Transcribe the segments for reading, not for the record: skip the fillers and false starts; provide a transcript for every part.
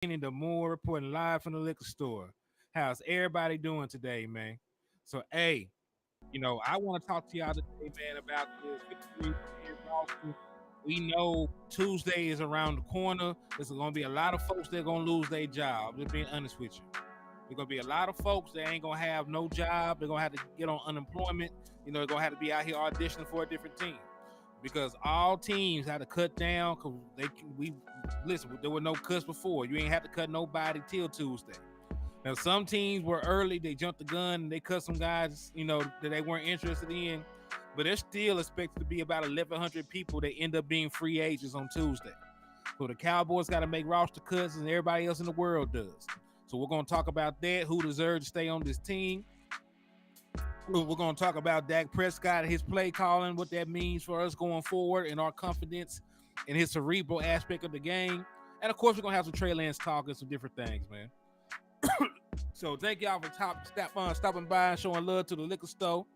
Hennythemoor reporting live from the liquor store. How's everybody doing today, man? So, hey, I want to talk to y'all today, man, about this victory here in Boston. We know Tuesday is around the corner. There's going to be a lot of folks that are going to lose their job. Just being honest with you. There's going to be a lot of folks that ain't going to have no job. They're going to have to get on unemployment. They're going to have to be out here auditioning for a different team because all teams had to cut down because we listen. There were no cuts before. You ain't had to cut nobody till Tuesday. Now some teams were early. They jumped the gun and they cut some guys, that they weren't interested in. But they're still expected to be about 1,100 people that end up being free agents on Tuesday. So the Cowboys got to make roster cuts, and everybody else in the world does. So we're going to talk about that. Who deserves to stay on this team? We're going to talk about Dak Prescott and his play calling, what that means for us going forward, and our confidence in his cerebral aspect of the game. And of course, we're going to have some Trey Lance talk and some different things, man. So thank y'all for stopping by and showing love to the liquor store.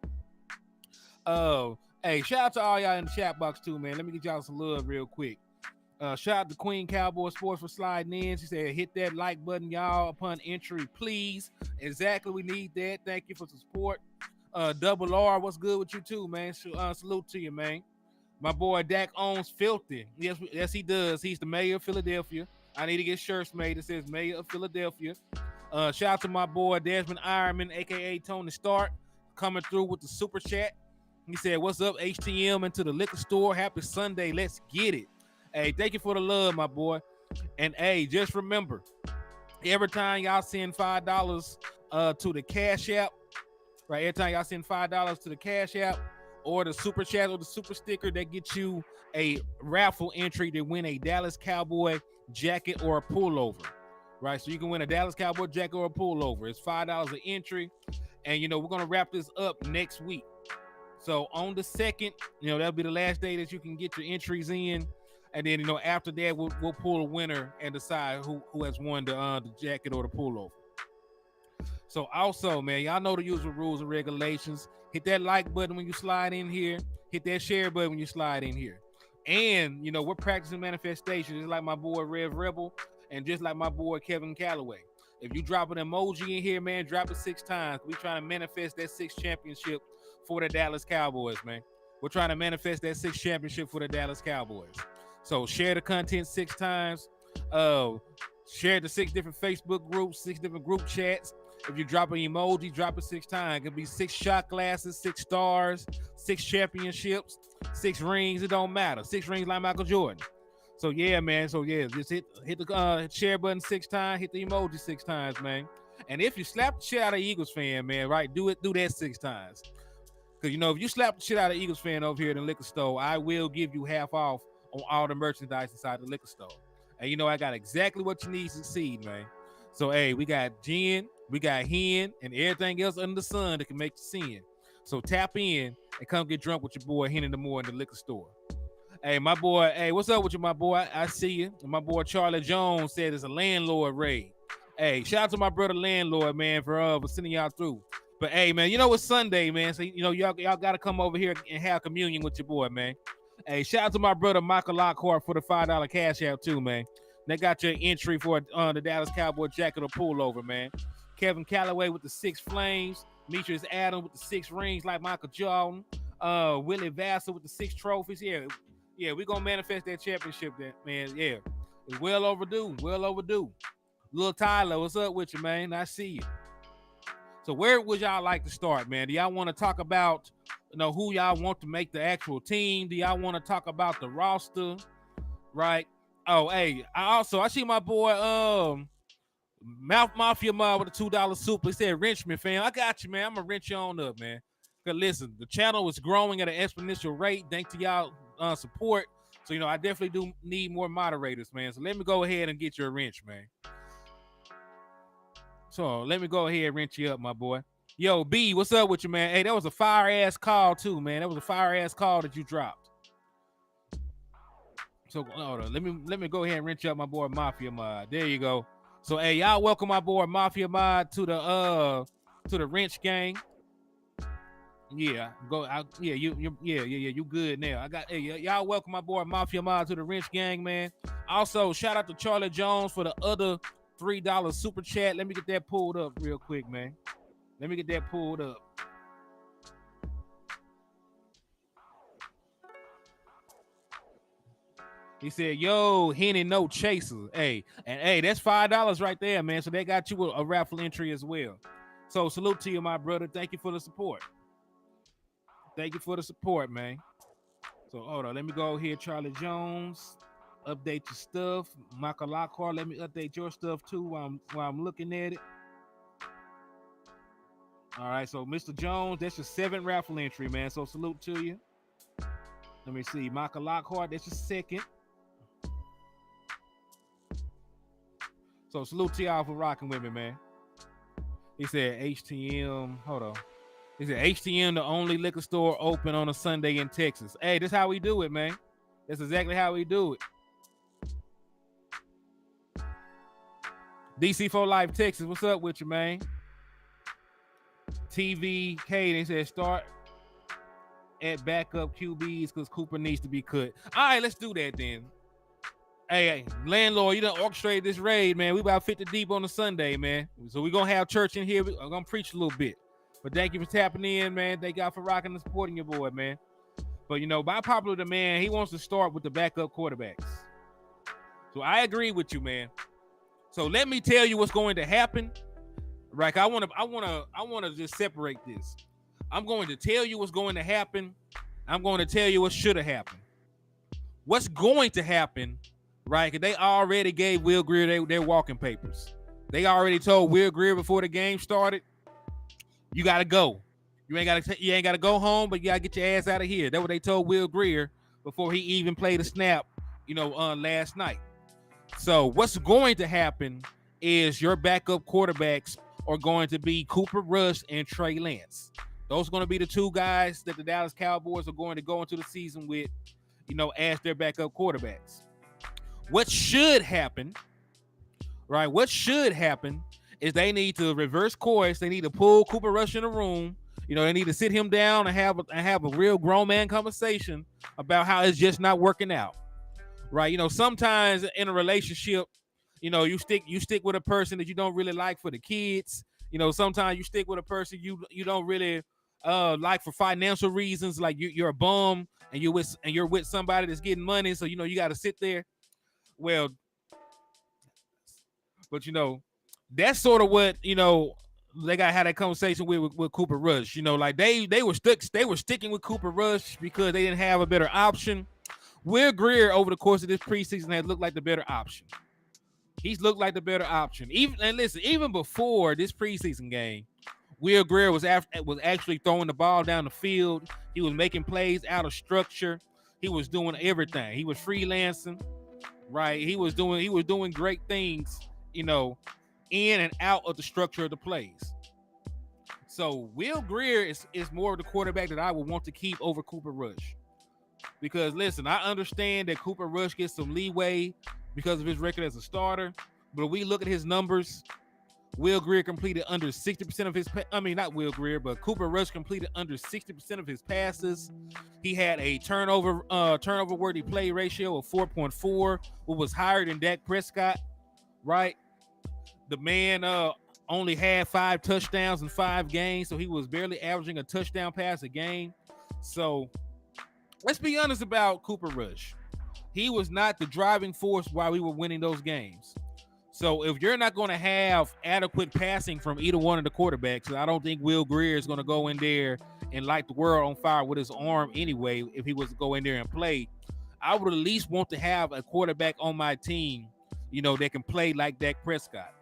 Hey, shout out to all y'all in the chat box too, man. Let me get y'all some love real quick. Shout out to Queen Cowboy Sports for sliding in. She said, hit that like button, y'all, upon entry, please. Exactly, we need that. Thank you for the support. Double R, what's good with you too, man? Salute to you, man. My boy Dak owns Filthy. Yes, he does. He's the mayor of Philadelphia. I need to get shirts made that says Mayor of Philadelphia. Shout out to my boy Desmond Ironman, aka Tony Stark, coming through with the super chat. He said, what's up, HTM, into the liquor store? Happy Sunday. Let's get it. Hey, thank you for the love, my boy. And hey, just remember, every time y'all send $5 to the Cash App, right? Every time y'all send $5 to the Cash App or the super chat or the super sticker, that gets you a raffle entry to win a Dallas Cowboy jacket or a pullover, right? So you can win a Dallas Cowboy jacket or a pullover. It's $5 an entry. And, we're going to wrap this up next week. So on the 2nd, that'll be the last day that you can get your entries in. And then, after that, we'll pull a winner and decide who has won the jacket or the pullover. So also, man, y'all know the usual rules and regulations. Hit that like button when you slide in here. Hit that share button when you slide in here. And, we're practicing manifestation, just like my boy Rev Rebel and just like my boy Kevin Calloway. If you drop an emoji in here, man, drop it 6 times. We trying to manifest that 6th championship for the Dallas Cowboys, man. We're trying to manifest that 6th championship for the Dallas Cowboys. So share the content 6 times. Share the 6 different Facebook groups, 6 different group chats. If you drop an emoji, drop it 6 times. It could be 6 shot glasses, 6 stars, 6 championships, 6 rings. It don't matter. 6 rings like Michael Jordan. So yeah, man. So yeah, just hit the share button 6 times. Hit the emoji 6 times, man. And if you slap the shit out of Eagles fan, man, right? Do that 6 times. Because if you slap the shit out of Eagles fan over here in the liquor store, I will give you half off on all the merchandise inside the liquor store. And I got exactly what you need to succeed, man. So hey, we got gin, we got hen, and everything else under the sun that can make you sin. So tap in and come get drunk with your boy Hennythemoor in the liquor store. Hey, my boy, hey, what's up with you, my boy? I see you. And my boy Charlie Jones said it's a landlord raid. Hey, shout out to my brother landlord, man, for sending y'all through. But hey, man, it's Sunday, man. So y'all got to come over here and have communion with your boy, man. Hey, shout out to my brother Michael Lockhart for the $5 cash out too, man. They got your entry for the Dallas Cowboy jacket or pullover, man. Kevin Calloway with the 6 flames. Demetrius Adams with the 6 rings like Michael Jordan. Willie Vassell with the 6 trophies. Yeah, we're going to manifest that championship, man. Yeah, it's well overdue. Little Tyler, what's up with you, man? I see you. So where would y'all like to start, man? Do y'all want to talk about, who y'all want to make the actual team? Do y'all want to talk about the roster, right? Oh, hey, I see my boy, Mouth Mafia Mob with the $2 super. He said, wrench me, fam. I got you, man. I'm going to wrench you on up, man. Because listen, the channel is growing at an exponential rate thanks to y'all support. So, I definitely do need more moderators, man. So let me go ahead and get your wrench, man. So let me go ahead and wrench you up, my boy. Yo, B, what's up with you, man? Hey, that was a fire-ass call, too, man. That was a fire-ass call that you dropped. So hold on. Let me go ahead and wrench up my boy Mafia Mod. There you go. So hey, y'all welcome my boy Mafia Mod to the wrench gang. Yeah, go out. Yeah, you good now. I got y'all welcome my boy Mafia Mod to the Wrench Gang, man. Also, shout out to Charlie Jones for the other $3 super chat. Let me get that pulled up real quick, man. Let me get that pulled up. He said, "Yo, Henny, no chaser." Hey, and hey, that's $5 right there, man. So they got you a raffle entry as well. So salute to you, my brother. Thank you for the support. Thank you for the support, man. So hold on, let me go here, Charlie Jones. Update your stuff. Michael Lockhart, let me update your stuff too while I'm looking at it. All right, so Mr. Jones, that's your 7th raffle entry, man. So salute to you. Let me see. Michael Lockhart, that's your 2nd. So salute to y'all for rocking with me, man. He said HTM. Hold on. He said HTM, the only liquor store open on a Sunday in Texas. Hey, this is how we do it, man. That's exactly how we do it. DC4 Life Texas, what's up with you, man? TVK, they said start at backup QBs because Cooper needs to be cut. All right, let's do that then. Hey, landlord, you done orchestrated this raid, man. We about 50 deep on a Sunday, man. So we're going to have church in here. I'm going to preach a little bit. But thank you for tapping in, man. Thank y'all for rocking and supporting your boy, man. But, you know, by popular demand, he wants to start with the backup quarterbacks. So I agree with you, man. So let me tell you what's going to happen. Right? I want to just separate this. I'm going to tell you what's going to happen. I'm going to tell you what should have happened. What's going to happen, right? Because they already gave Will Grier their walking papers. They already told Will Grier before the game started, you got to go. You ain't got to go home, but you got to get your ass out of here. That's what they told Will Grier before he even played a snap, last night. So what's going to happen is your backup quarterbacks are going to be Cooper Rush and Trey Lance. Those are going to be the two guys that the Dallas Cowboys are going to go into the season with, as their backup quarterbacks. What should happen, right? What should happen is they need to reverse course. They need to pull Cooper Rush in the room. They need to sit him down and have a real grown man conversation about how it's just not working out, right? Sometimes in a relationship, you stick with a person that you don't really like for the kids. Sometimes you stick with a person you don't really like for financial reasons, like you're a bum and you're with somebody that's getting money, so you got to sit there. Well, but that's sort of what they got to have that conversation with Cooper Rush. Like they were sticking with Cooper Rush because they didn't have a better option. Will Grier over the course of this preseason has looked like the better option. He's looked like the better option. Even before this preseason game, Will Grier was actually throwing the ball down the field. He was making plays out of structure. He was doing everything. He was freelancing, right? He was doing great things, in and out of the structure of the plays. So Will Grier is more of the quarterback that I would want to keep over Cooper Rush. Because listen, I understand that Cooper Rush gets some leeway because of his record as a starter, but we look at his numbers. Will Grier completed under 60% of his not Will Grier, but Cooper Rush completed under 60% of his passes. He had a turnover worthy play ratio of 4.4, which was higher than Dak Prescott, right? The man only had 5 touchdowns in 5 games, so he was barely averaging a touchdown pass a game. So let's be honest about Cooper Rush. He was not the driving force while we were winning those games. So if you're not going to have adequate passing from either one of the quarterbacks, I don't think Will Grier is going to go in there and light the world on fire with his arm anyway. If he was to go in there and play, I would at least want to have a quarterback on my team, that can play like Dak Prescott.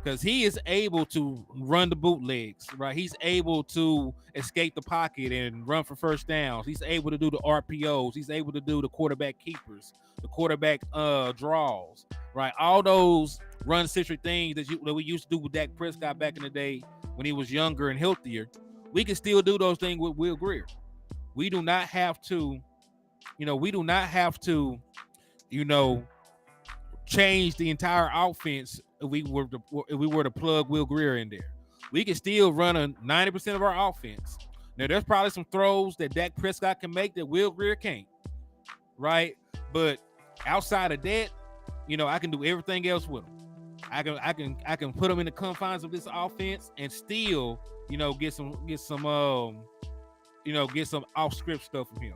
Because he is able to run the bootlegs, right? He's able to escape the pocket and run for first downs. He's able to do the RPOs. He's able to do the quarterback keepers, the quarterback draws, right? All those run-centric things that we used to do with Dak Prescott back in the day when he was younger and healthier. We can still do those things with Will Grier. We do not have to, change the entire offense if we were to plug Will Grier in there. We can still run 90% of our offense. Now, there's probably some throws that Dak Prescott can make that Will Grier can't, right? But outside of that, I can do everything else with him. I can put him in the confines of this offense and still, get some get some off script stuff from him.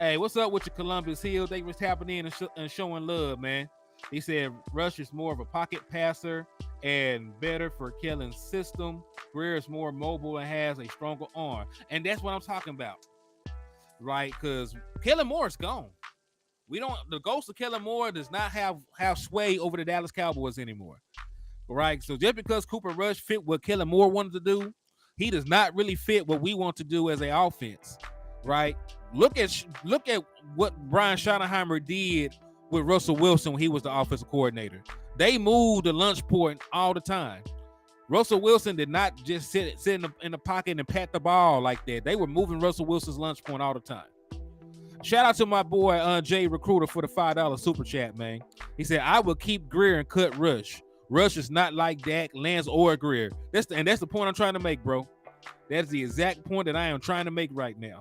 Hey, what's up with your Columbus Hill? They was tapping in and showing love, man. He said Rush is more of a pocket passer and better for Kellen's system. Grier is more mobile and has a stronger arm. And that's what I'm talking about, right? Because Kellen Moore is gone. The ghost of Kellen Moore does not have sway over the Dallas Cowboys anymore, right? So just because Cooper Rush fit what Kellen Moore wanted to do, he does not really fit what we want to do as an offense, right? Look at what Brian Schottenheimer did with Russell Wilson when he was the offensive coordinator. They moved the lunch point all the time. Russell Wilson did not just sit in the pocket and pat the ball like that. They were moving Russell Wilson's lunch point all the time. Shout out to my boy Jay Recruiter for the $5 super chat, man. He said, I will keep Grier and cut Rush. Rush is not like Dak, Lance, or Grier. That's the point I'm trying to make, bro. That's the exact point that I am trying to make right now.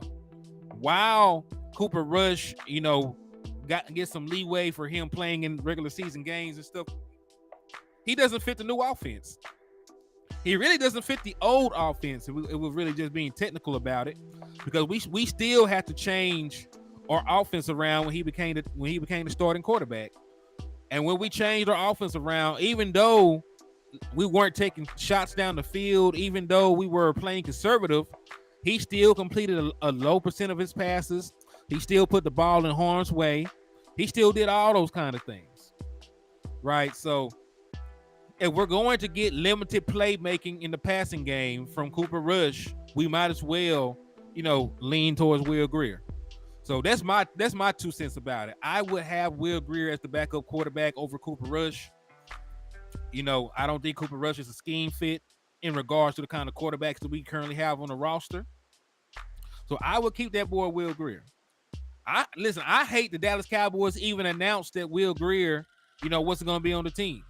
While Cooper Rush, get some leeway for him playing in regular season games and stuff, he doesn't fit the new offense. He really doesn't fit the old offense. It was really just being technical about it, because we still have to change our offense around when he became the starting quarterback. And when we changed our offense around, even though we weren't taking shots down the field, even though we were playing conservative, he still completed a low percent of his passes. He still put the ball in harm's way. He still did all those kind of things, right? So if we're going to get limited playmaking in the passing game from Cooper Rush, we might as well, lean towards Will Grier. So that's my 2 cents about it. I would have Will Grier as the backup quarterback over Cooper Rush. I don't think Cooper Rush is a scheme fit in regards to the kind of quarterbacks that we currently have on the roster. So I would keep that boy Will Grier. I hate the Dallas Cowboys even announced that Will Grier, wasn't going to be on the team.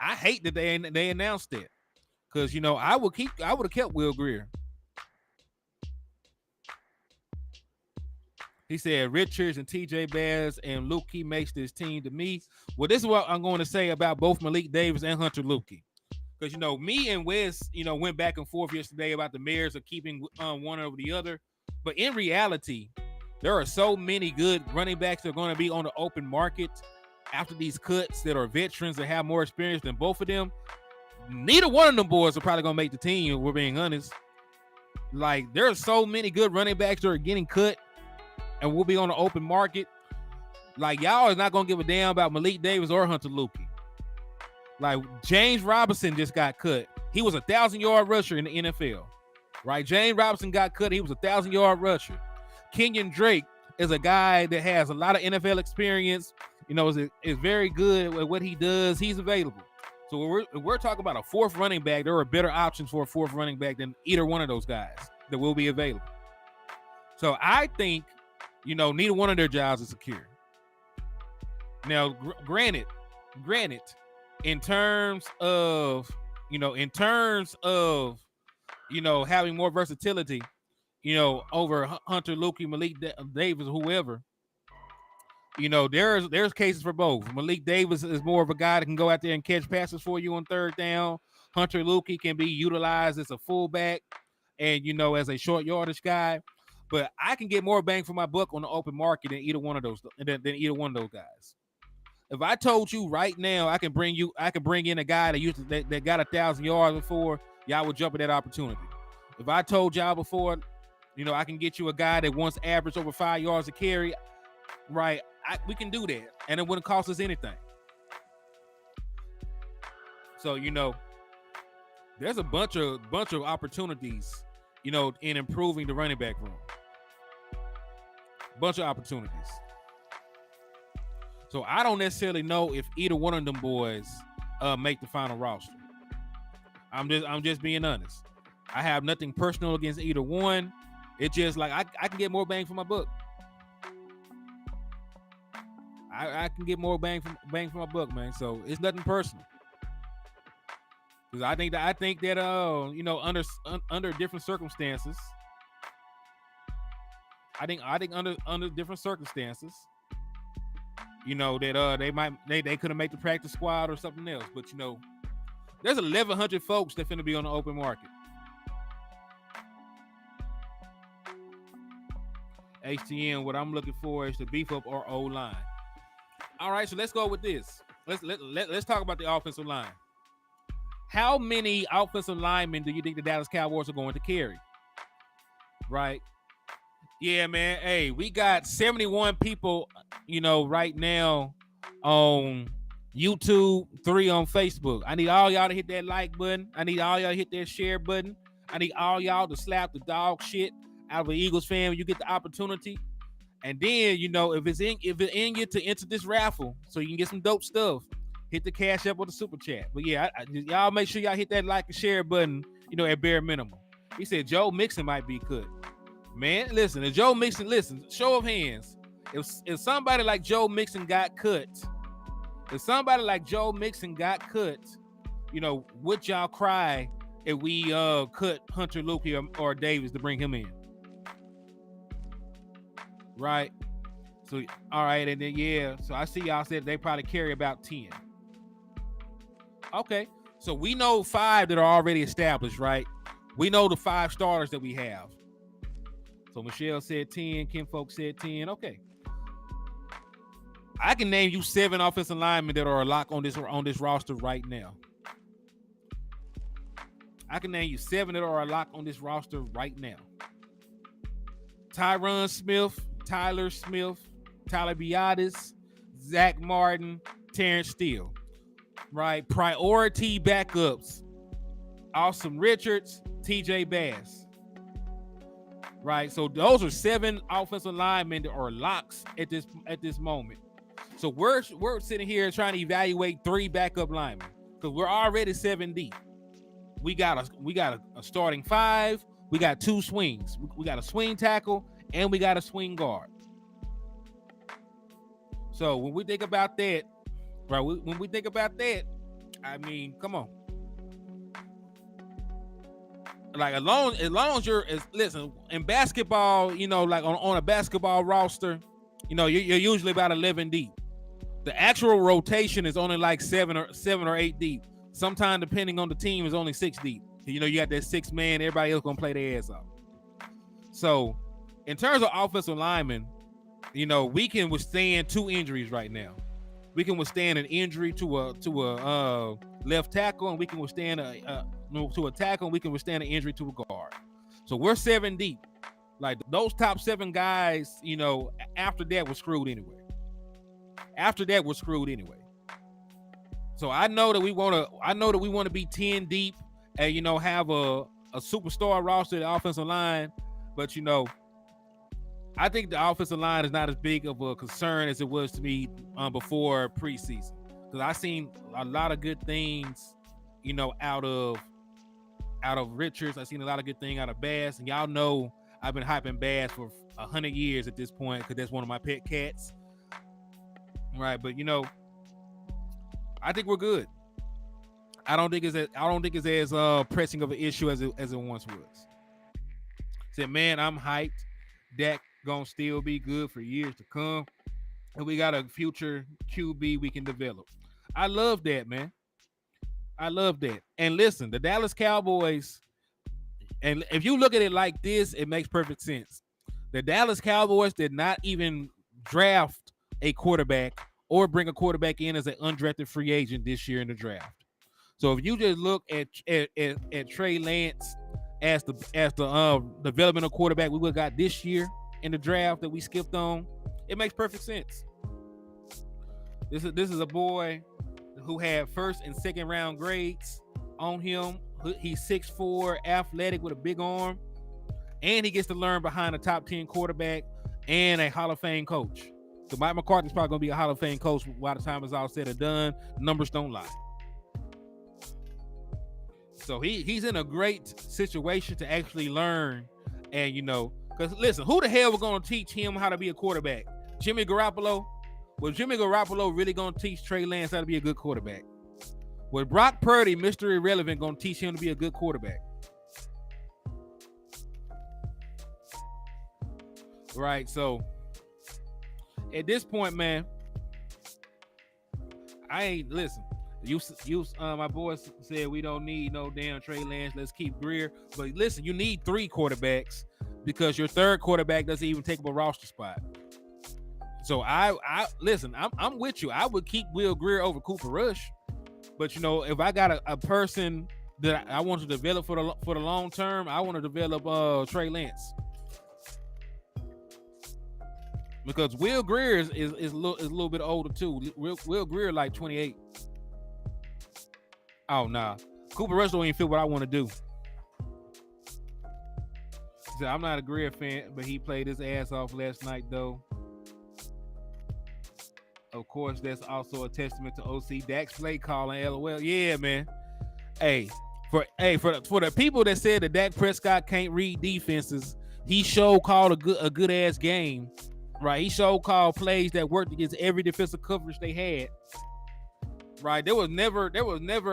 I hate that they announced that, because I would have kept Will Grier. He said Richards and TJ Bass and Lukey makes this team to me. Well, this is what I'm going to say about both Malik Davis and Hunter Lukey. Because, me and Wes, went back and forth yesterday about the merits of keeping one over the other. But in reality, there are so many good running backs that are going to be on the open market after these cuts that are veterans that have more experience than both of them. Neither one of them boys are probably going to make the team, if we're being honest. Like, there are so many good running backs that are getting cut and we'll be on the open market. Like, y'all is not going to give a damn about Malik Davis or Hunter Lukey. Like, James Robinson just got cut. He was a 1,000-yard rusher in the NFL, right? James Robinson got cut. He was a 1,000-yard rusher. Kenyon Drake is a guy that has a lot of NFL experience, is very good at what he does. He's available. So we're talking about a fourth running back. There are better options for a fourth running back than either one of those guys that will be available. So I think, neither one of their jobs is secure. Now, granted, in terms of having more versatility, over Hunter Lukey, Malik Davis, whoever, there's cases for both. Malik Davis is more of a guy that can go out there and catch passes for you on third down. Hunter Lukey can be utilized as a fullback and, as a short yardage guy. But I can get more bang for my buck on the open market than either one of those guys. If I told you right now I can bring in a guy that got 1,000 yards before, y'all would jump at that opportunity. If I told y'all before, I can get you a guy that once averaged over 5 yards a carry, right? We can do that, and it wouldn't cost us anything. So there's a bunch of opportunities, in improving the running back room. Bunch of opportunities. So I don't necessarily know if either one of them boys make the final roster. I'm just being honest. I have nothing personal against either one. It's just like I can get more bang for my buck. I can get more bang for my buck, man. So it's nothing personal. Because I think that you know, under different circumstances, I think under different circumstances, you know, that they could have made the practice squad or something else. But you know, there's 1,100 folks that finna be on the open market. HTN, what I'm looking for is to beef up our O line. All right, so let's go with this. Let's talk about the offensive line. How many offensive linemen do you think the Dallas Cowboys are going to carry? Right. Yeah, man. Hey, we got 71 people, you know, right now on YouTube, 3 on Facebook. I need all y'all to hit that like button. I need all y'all to hit that share button. I need all y'all to slap the dog shit out of an Eagles fan when you get the opportunity. And then, you know, if it's in you to enter this raffle so you can get some dope stuff, hit the cash up or the super chat. But yeah, y'all make sure y'all hit that like and share button, you know, at bare minimum. He said Joe Mixon might be cut. Man, listen, if Joe Mixon, listen, show of hands. If somebody like Joe Mixon got cut, you know, would y'all cry if we cut Hunter Luke or Davis to bring him in? Right. So all right, and then yeah, so I see y'all said they probably carry about 10. Okay, so we know 5 that are already established, right? We know the 5 starters that we have. So Michelle said 10, Kim Folk said 10. Okay. I can name you 7 offensive linemen that are a lock on this roster right now. I can name you 7 that are a lock on this roster right now. Tyron Smith, Tyler Smith, Tyler Biadasz, Zach Martin, Terrence Steele. Right? Priority backups. Awesome Richards, TJ Bass. Right? So those are 7 offensive linemen that are locks at this moment. So we're sitting here trying to evaluate 3 backup linemen because we're already 7 deep. We got a starting 5. We got 2 swings. We got a swing tackle and we got a swing guard. So when we think about that, right? When we think about that, I mean, come on. Like as long as you're listen in basketball, you know, like on a basketball roster, you know, you're usually about 11 deep. The actual rotation is only like 7 or 8 deep. Sometimes, depending on the team, is only 6 deep. You know, you got that 6 man. Everybody else gonna play their ass off. So, in terms of offensive linemen, you know, we can withstand 2 injuries right now. We can withstand an injury to a left tackle, and we can withstand to a tackle, and we can withstand an injury to a guard. So we're 7 deep. Like those top 7 guys, you know, after that we're screwed anyway. So I know that we want to be 10 deep and, you know, have a superstar roster at the offensive line, but you know, I think the offensive line is not as big of a concern as it was to me before preseason, because I seen a lot of good things, you know, out of Richards. I seen a lot of good things out of Bass, and y'all know I've been hyping Bass for 100 years at this point because that's one of my pet cats. Right, but you know, I think we're good. I don't think it's as pressing of an issue as it once was. Said, man, I'm hyped. Dak gonna still be good for years to come, and we got a future QB we can develop. I love that, man. I love that. And listen, the Dallas Cowboys, and if you look at it like this, it makes perfect sense. The Dallas Cowboys did not even draft a quarterback or bring a quarterback in as an undrafted free agent this year in the draft. So if you just look at Trey Lance as the developmental quarterback we would have got this year in the draft that we skipped on, it makes perfect sense. This is a boy who had 1st and 2nd round grades on him. He's 6'4", athletic with a big arm, and he gets to learn behind a top 10 quarterback and a Hall of Fame coach. So Mike McCarthy's probably going to be a Hall of Fame coach by the time it's all said and done. Numbers don't lie. So he's in a great situation to actually learn. And, you know, because listen, who the hell was going to teach him how to be a quarterback? Jimmy Garoppolo? Was Jimmy Garoppolo really going to teach Trey Lance how to be a good quarterback? With Brock Purdy, Mr. Irrelevant, gonna teach him to be a good quarterback. Right. So at this point, man, I ain't listen. My boys said we don't need no damn Trey Lance. Let's keep Greer. But listen, you need 3 quarterbacks because your third quarterback doesn't even take up a roster spot. So I listen. I'm with you. I would keep Will Greer over Cooper Rush. But you know, if I got a person that I want to develop for the long term, I want to develop Trey Lance. Because Will Greer is a little bit older too. Will Greer like 28. Oh nah, Cooper Rush don't even fit what I want to do. So I'm not a Greer fan, but he played his ass off last night though. Of course, that's also a testament to OC Dak's play calling. LOL. Yeah, man. Hey, for the people that said that Dak Prescott can't read defenses, he called a good ass game. Right, he called plays that worked against every defensive coverage they had. Right, there was never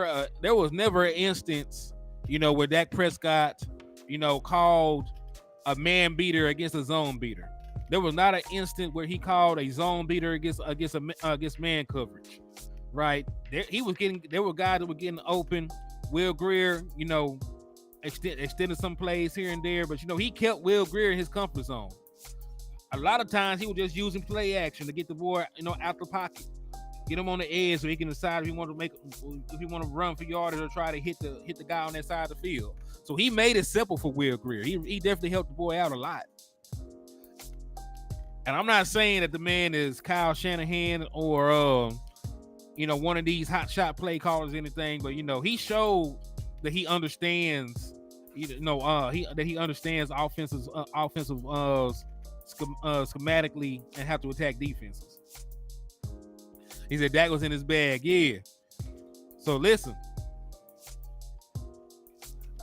an instance, you know, where Dak Prescott, you know, called a man beater against a zone beater. There was not an instant where he called a zone beater against man coverage. Right, there were guys that were getting open. Will Greer, you know, extended some plays here and there, but you know he kept Will Greer in his comfort zone. A lot of times he was just using play action to get the boy, you know, out the pocket, get him on the edge so he can decide if he want to run for yardage or try to hit the guy on that side of the field. So he made it simple for Will Greer. He definitely helped the boy out a lot. And I'm not saying that the man is Kyle Shanahan or you know, one of these hot shot play callers or anything, but you know, he showed that he understands, you know, that he understands offensive schematically and have to attack defenses. He said Dak was in his bag. Yeah. So listen,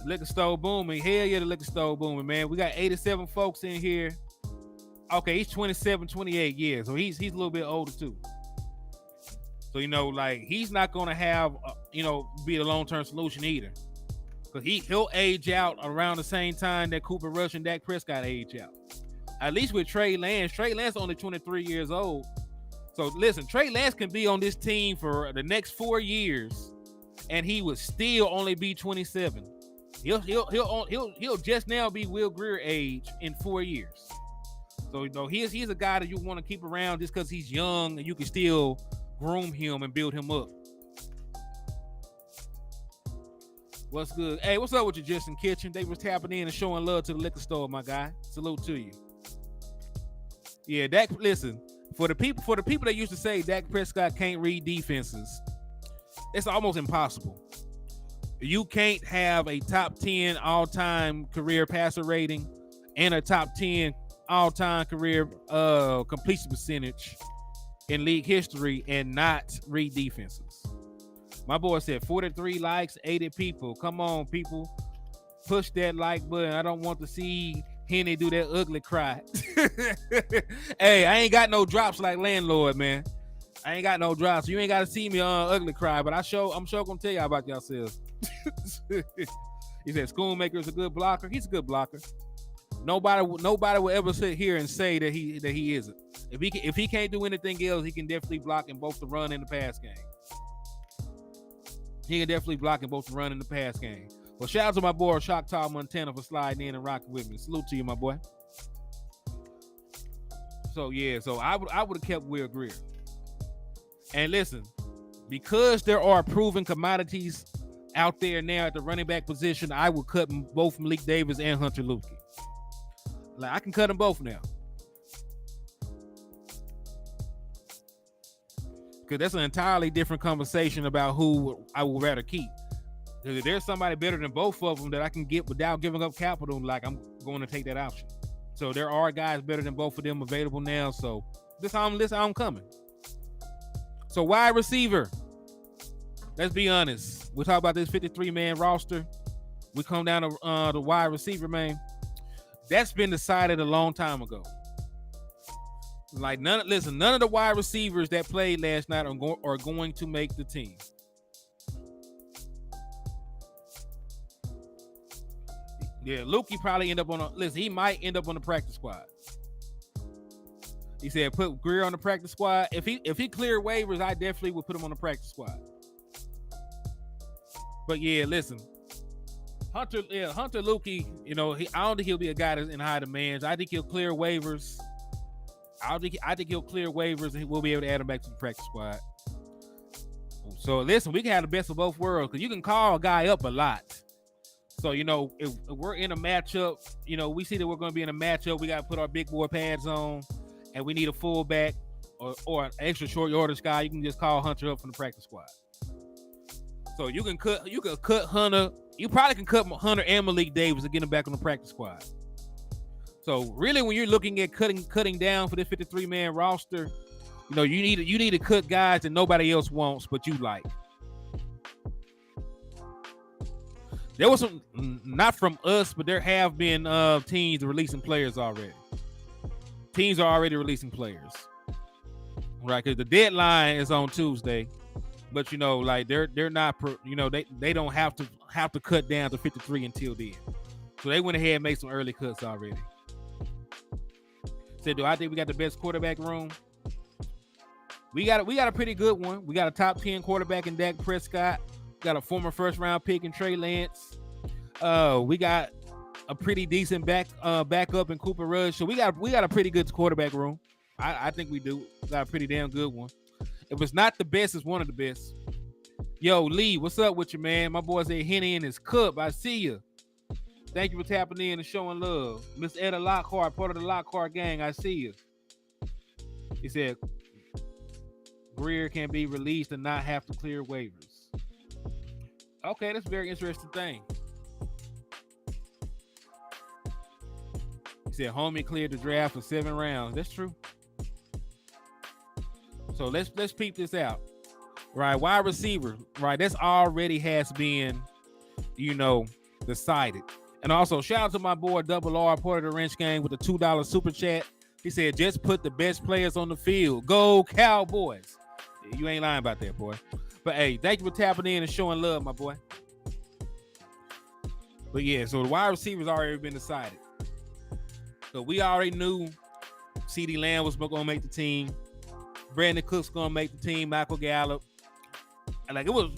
liquor store booming. Hell yeah, the liquor store booming, man. We got 87 folks in here. Okay, he's 27, 28 years, so he's a little bit older too. So you know, like he's not gonna have you know, be the long-term solution either, because he'll age out around the same time that Cooper Rush and Dak Prescott age out. At least with Trey Lance only 23 years old. So listen, Trey Lance can be on this team for the next 4 years, and he would still only be 27. He'll just now be Will Greer age in 4 years. So you know he's a guy that you want to keep around just because he's young and you can still groom him and build him up. What's good? Hey, what's up with you, Justin Kitchen? They was tapping in and showing love to the liquor store, my guy. Salute to you. Yeah, Dak. Listen, for the people that used to say Dak Prescott can't read defenses, it's almost impossible. You can't have a top 10 all-time career passer rating and a top 10 all-time career completion percentage in league history and not read defenses. My boy said 43 likes, 80 people. Come on, people. Push that like button. I don't want to see Henny do that ugly cry. Hey, I ain't got no drops like landlord, man. I ain't got no drops. You ain't got to see me on ugly cry, but I'm sure gonna tell y'all about yourselves. He said Schoonmaker is a good blocker. He's a good blocker. Nobody will ever sit here and say that he isn't. If he can't do anything else, he can definitely block in both the run and the pass game. He can definitely block in both the run and the pass game. Well, shout out to my boy Choctaw Montana for sliding in and rocking with me. Salute to you, my boy. So yeah, I would have kept Will Greer. And listen, because there are proven commodities out there now at the running back position, I would cut both Malik Davis and Hunter Luke. Like I can cut them both now. Because that's an entirely different conversation about who I would rather keep. Because if there's somebody better than both of them that I can get without giving up capital, like I'm going to take that option. So there are guys better than both of them available now. So this how I'm coming. So wide receiver. Let's be honest. We'll talk about this 53-man roster. We come down to the wide receiver, man. That's been decided a long time ago. Like none of the wide receivers that played last night are going to make the team. Yeah, Lukey probably end up on he might end up on the practice squad. He said put Greer on the practice squad. If he cleared waivers, I definitely would put him on the practice squad. But yeah, listen, Hunter Lukey, I don't think he'll be a guy that's in high demand. I think he'll clear waivers. I think he'll clear waivers, and we'll be able to add him back to the practice squad. So listen, we can have the best of both worlds because you can call a guy up a lot. So if we're in a matchup, we see that we're going to be in a matchup. We got to put our big boy pads on, and we need a fullback or an extra short yardage guy. You can just call Hunter up from the practice squad. So you can cut Hunter. You probably can cut Hunter and Malik Davis and get him back on the practice squad. So really, when you're looking at cutting down for this 53-man roster, you need to cut guys that nobody else wants but you like. There was some, not from us, but there have been teams releasing players already. Teams are already releasing players, right? Because the deadline is on Tuesday. But they're not, they don't have to cut down to 53 until then. So they went ahead and made some early cuts already. Said, do I think we got the best quarterback room? We got a pretty good one. We got a top 10 quarterback in Dak Prescott. Got a former first round pick in Trey Lance. We got a pretty decent backup in Cooper Rush. So we got a pretty good quarterback room. I think we do. We got a pretty damn good one. If it's not the best, it's one of the best. Yo, Lee, what's up with you, man? My boy said Henny in his cup. I see you. Thank you for tapping in and showing love. Miss Etta Lockhart, part of the Lockhart gang. I see you. He said Greer can be released and not have to clear waivers. Okay, that's a very interesting thing. He said Homie cleared the draft for 7 rounds. That's true. So let's peep this out. Right, wide receiver. Right, that's already has been, decided. And also, shout out to my boy Double R, part of the Wrench Gang, with the $2 super chat. He said, just put the best players on the field. Go Cowboys. You ain't lying about that, boy. But hey, thank you for tapping in and showing love, my boy. But yeah, so the wide receivers already been decided. So we already knew CeeDee Lamb was going to make the team. Brandon Cook's going to make the team. Michael Gallup. And it was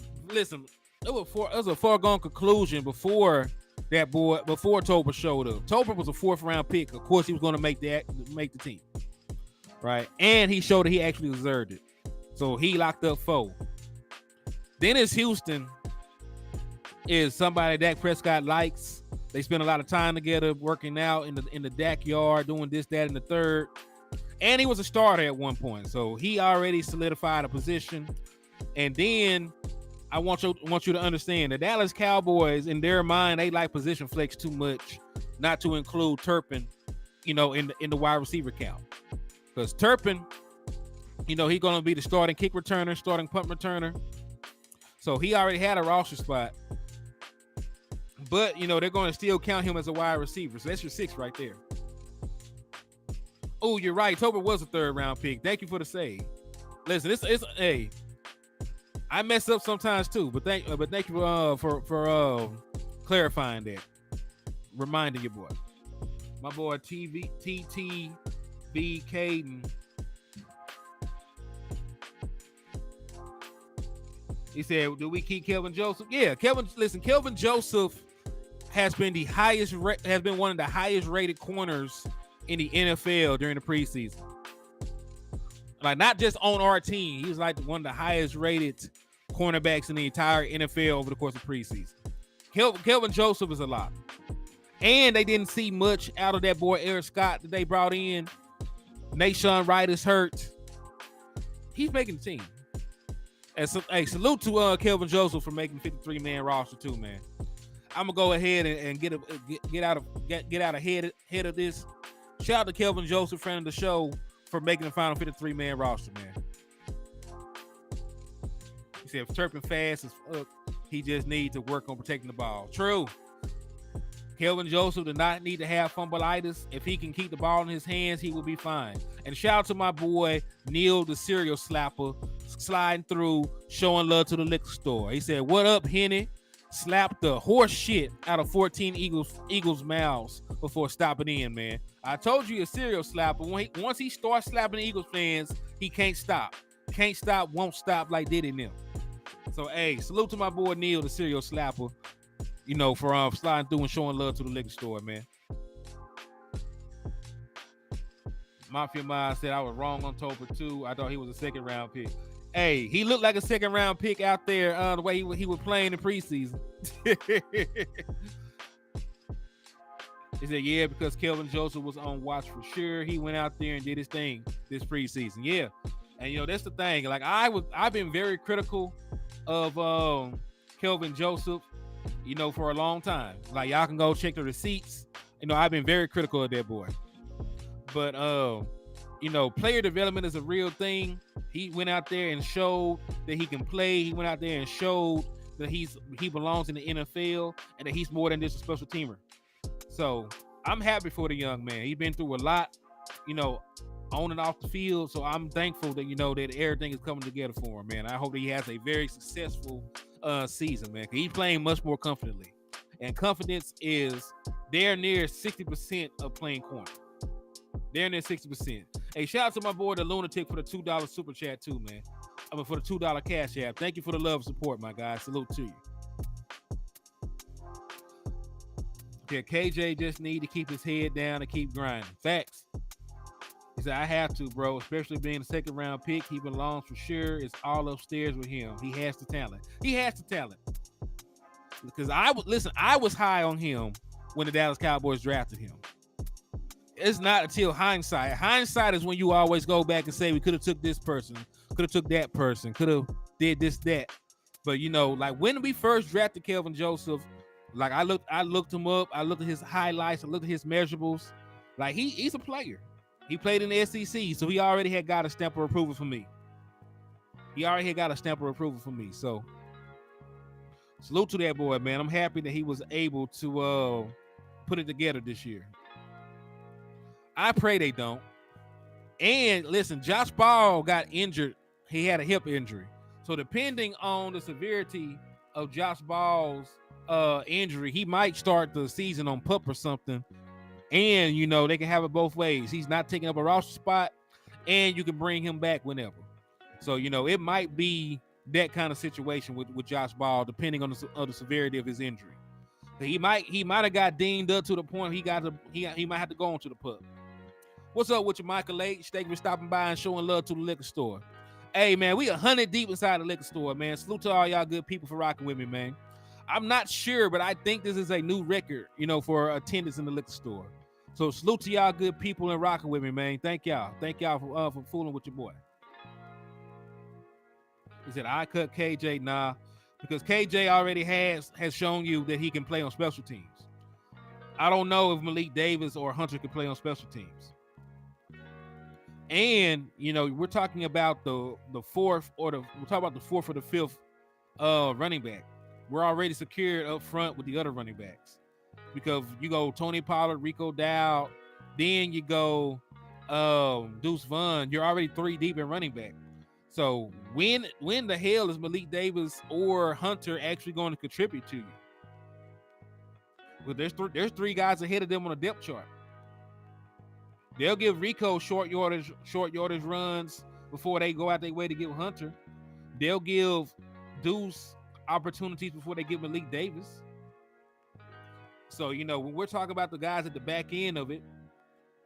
a foregone conclusion before Tolbert showed up. Tolbert was a 4th round pick. Of course, he was going to make the team. Right? And he showed that he actually deserved it. So he locked up 4. Dennis Houston is somebody Dak Prescott likes. They spend a lot of time together working out in the Dak yard, doing this, that, and the third. And he was a starter at one point. So he already solidified a position. And then I want you to understand the Dallas Cowboys, in their mind, they like position flex too much, not to include Turpin, in the wide receiver count. Because Turpin, he's going to be the starting kick returner, starting punt returner. So he already had a roster spot. But, they're going to still count him as a wide receiver. So that's your 6 right there. Oh, you're right. Tolbert was a 3rd round pick. Thank you for the save. Listen, it's hey, I mess up sometimes too, but thank you for clarifying that. Reminding your boy. My boy TTB Caden. He said, do we keep Kelvin Joseph? Yeah, Kelvin Joseph has been one of the highest rated corners in the NFL during the preseason. Like, not just on our team. He was like one of the highest rated cornerbacks in the entire NFL over the course of preseason. Kelvin Joseph is a lot. And they didn't see much out of that boy Eric Scott that they brought in. Nashawn Wright is hurt. He's making the team. And so, hey, salute to Kelvin Joseph for making 53-man roster too, man. I'm gonna go ahead and get out ahead of this. Shout out to Kelvin Joseph, friend of the show, for making the final 53-man roster, man. He said, if Turpin fast as fuck, he just needs to work on protecting the ball. True. Kelvin Joseph does not need to have fumbleitis. If he can keep the ball in his hands, he will be fine. And shout out to my boy, Neil, the serial slapper, sliding through, showing love to the liquor store. He said, what up, Henny? slapped the horse shit out of 14 Eagles mouths before stopping in, man. I told you a serial slapper. Once he starts slapping the Eagles fans, he can't stop. Can't stop, won't stop like Diddy and them. So, hey, salute to my boy Neil, the serial slapper, for sliding through and showing love to the liquor store, man. Mafia Mind said I was wrong on Toper too. I thought he was a second round pick. Hey, he looked like a second round pick out there the way he was playing in preseason. He said, yeah, because Kelvin Joseph was on watch for sure. He went out there and did his thing this preseason. Yeah. And that's the thing. Like I've been very critical of Kelvin Joseph, for a long time. Like y'all can go check the receipts. I've been very critical of that boy. But player development is a real thing. He went out there and showed that he can play. He went out there and showed that he belongs in the NFL and that he's more than just a special teamer. So I'm happy for the young man. He's been through a lot, on and off the field. So I'm thankful that that everything is coming together for him, man. I hope that he has a very successful season, man. He's playing much more confidently, and confidence is there near 60% of playing corner. They're near 60%. Hey, shout out to my boy the Lunatic for the $2 super chat too, man. For the $2 cash app. Thank you for the love and support, my guy. Salute to you. Okay, KJ just need to keep his head down and keep grinding. Facts. He said, I have to, bro, especially being a second round pick. He belongs for sure. It's all upstairs with him. He has the talent. Because I was high on him when the Dallas Cowboys drafted him. It's not until hindsight. Hindsight is when you always go back and say, we could have took this person, could have took that person, could have did this, that. But, like when we first drafted Kelvin Joseph, like I looked him up. I looked at his highlights. I looked at his measurables. Like he's a player. He played in the SEC, so he already had got a stamp of approval for me. So salute to that boy, man. I'm happy that he was able to put it together this year. I pray they don't. And listen, Josh Ball got injured. He had a hip injury. So depending on the severity of Josh Ball's injury, he might start the season on PUP or something. And, they can have it both ways. He's not taking up a roster spot, and you can bring him back whenever. So, it might be that kind of situation with Josh Ball, depending on the severity of his injury. He might have got dinged up to the point he might have to go on to the PUP. What's up with you, Michael H? Thank you for stopping by and showing love to the liquor store. Hey, man, we 100 deep inside the liquor store, man. Salute to all y'all good people for rocking with me, man. I'm not sure, but I think this is a new record, for attendance in the liquor store. So salute to y'all good people and rocking with me, man. Thank y'all. Thank y'all for fooling with your boy. He said, I cut KJ. Nah, because KJ already has shown you that he can play on special teams. I don't know if Malik Davis or Hunter can play on special teams. And, we're talking about the fourth or the fifth running back. We're already secured up front with the other running backs. Because you go Tony Pollard, Rico Dowd, then you go Deuce Vaughn. You're already 3 deep in running back. So when the hell is Malik Davis or Hunter actually going to contribute to you? Well, there's 3 guys ahead of them on the depth chart. They'll give Rico short yardage runs before they go out their way to get Hunter. They'll give Deuce opportunities before they give Malik Davis. So, when we're talking about the guys at the back end of it,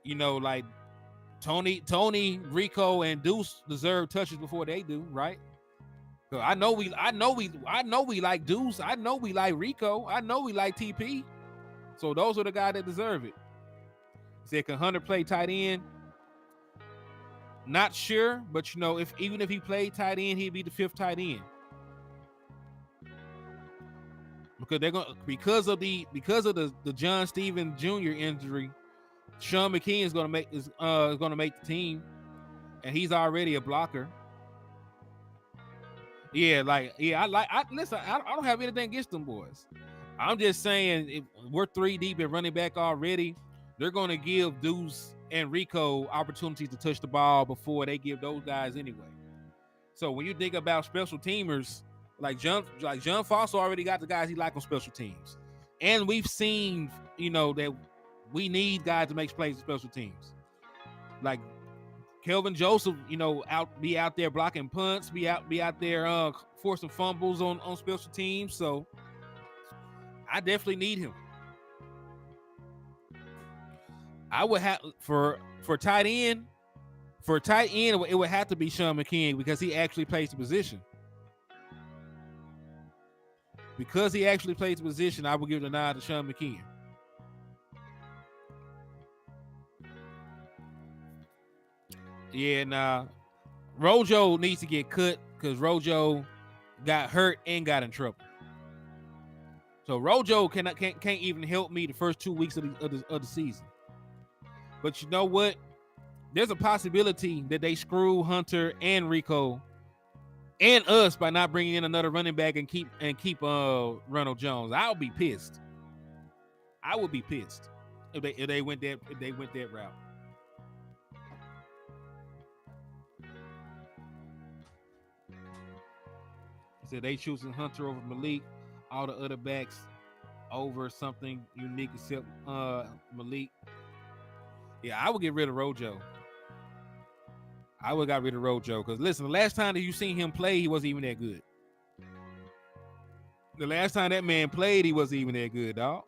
like Tony, Rico, and Deuce deserve touches before they do, right? So I know we like Deuce. I know we like Rico. I know we like TP. So those are the guys that deserve it. Said, can Hunter play tight end? Not sure, but even if he played tight end, he'd be the 5th tight end. Because of the John Stevens Jr. injury, Sean McKeon is gonna make the team, and he's already a blocker. I don't have anything against them boys. I'm just saying, if we're 3 deep in running back already, they're going to give Deuce and Rico opportunities to touch the ball before they give those guys anyway. So when you think about special teamers, Like John Foster already got the guys he like on special teams, and we've seen that we need guys to make plays on special teams. Like Kelvin Joseph, be out there blocking punts, be out there forcing fumbles on special teams. So I definitely need him. I would have for tight end. For tight end, it would have to be Sean McKeon because he actually plays the position. Because he actually plays the position, I would give the nod to Sean McKeon. Yeah, nah. Rojo needs to get cut because Rojo got hurt and got in trouble. So Rojo can't even help me the first 2 weeks of the season. But you know what? There's a possibility that they screw Hunter and Rico and us by not bringing in another running back and keep Ronald Jones. I'll be pissed. I would be pissed if they went that route. So they choosing Hunter over Malik, all the other backs over something unique except Malik. Yeah, I would get rid of Rojo. I would have got rid of Rojo because listen, the last time that you seen him play, he wasn't even that good. The last time that man played, he wasn't even that good, dog.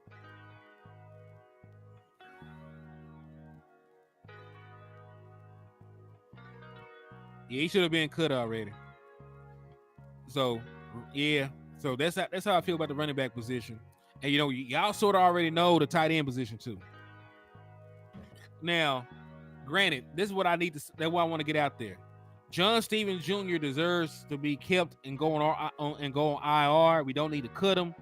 Yeah, he should have been cut already. So yeah, so that's how I feel about the running back position. And y'all sort of already know the tight end position too. Now, granted, this is what I need to. That's what I want to get out there. John Stevens Jr. deserves to be kept and go on IR. We don't need to cut him.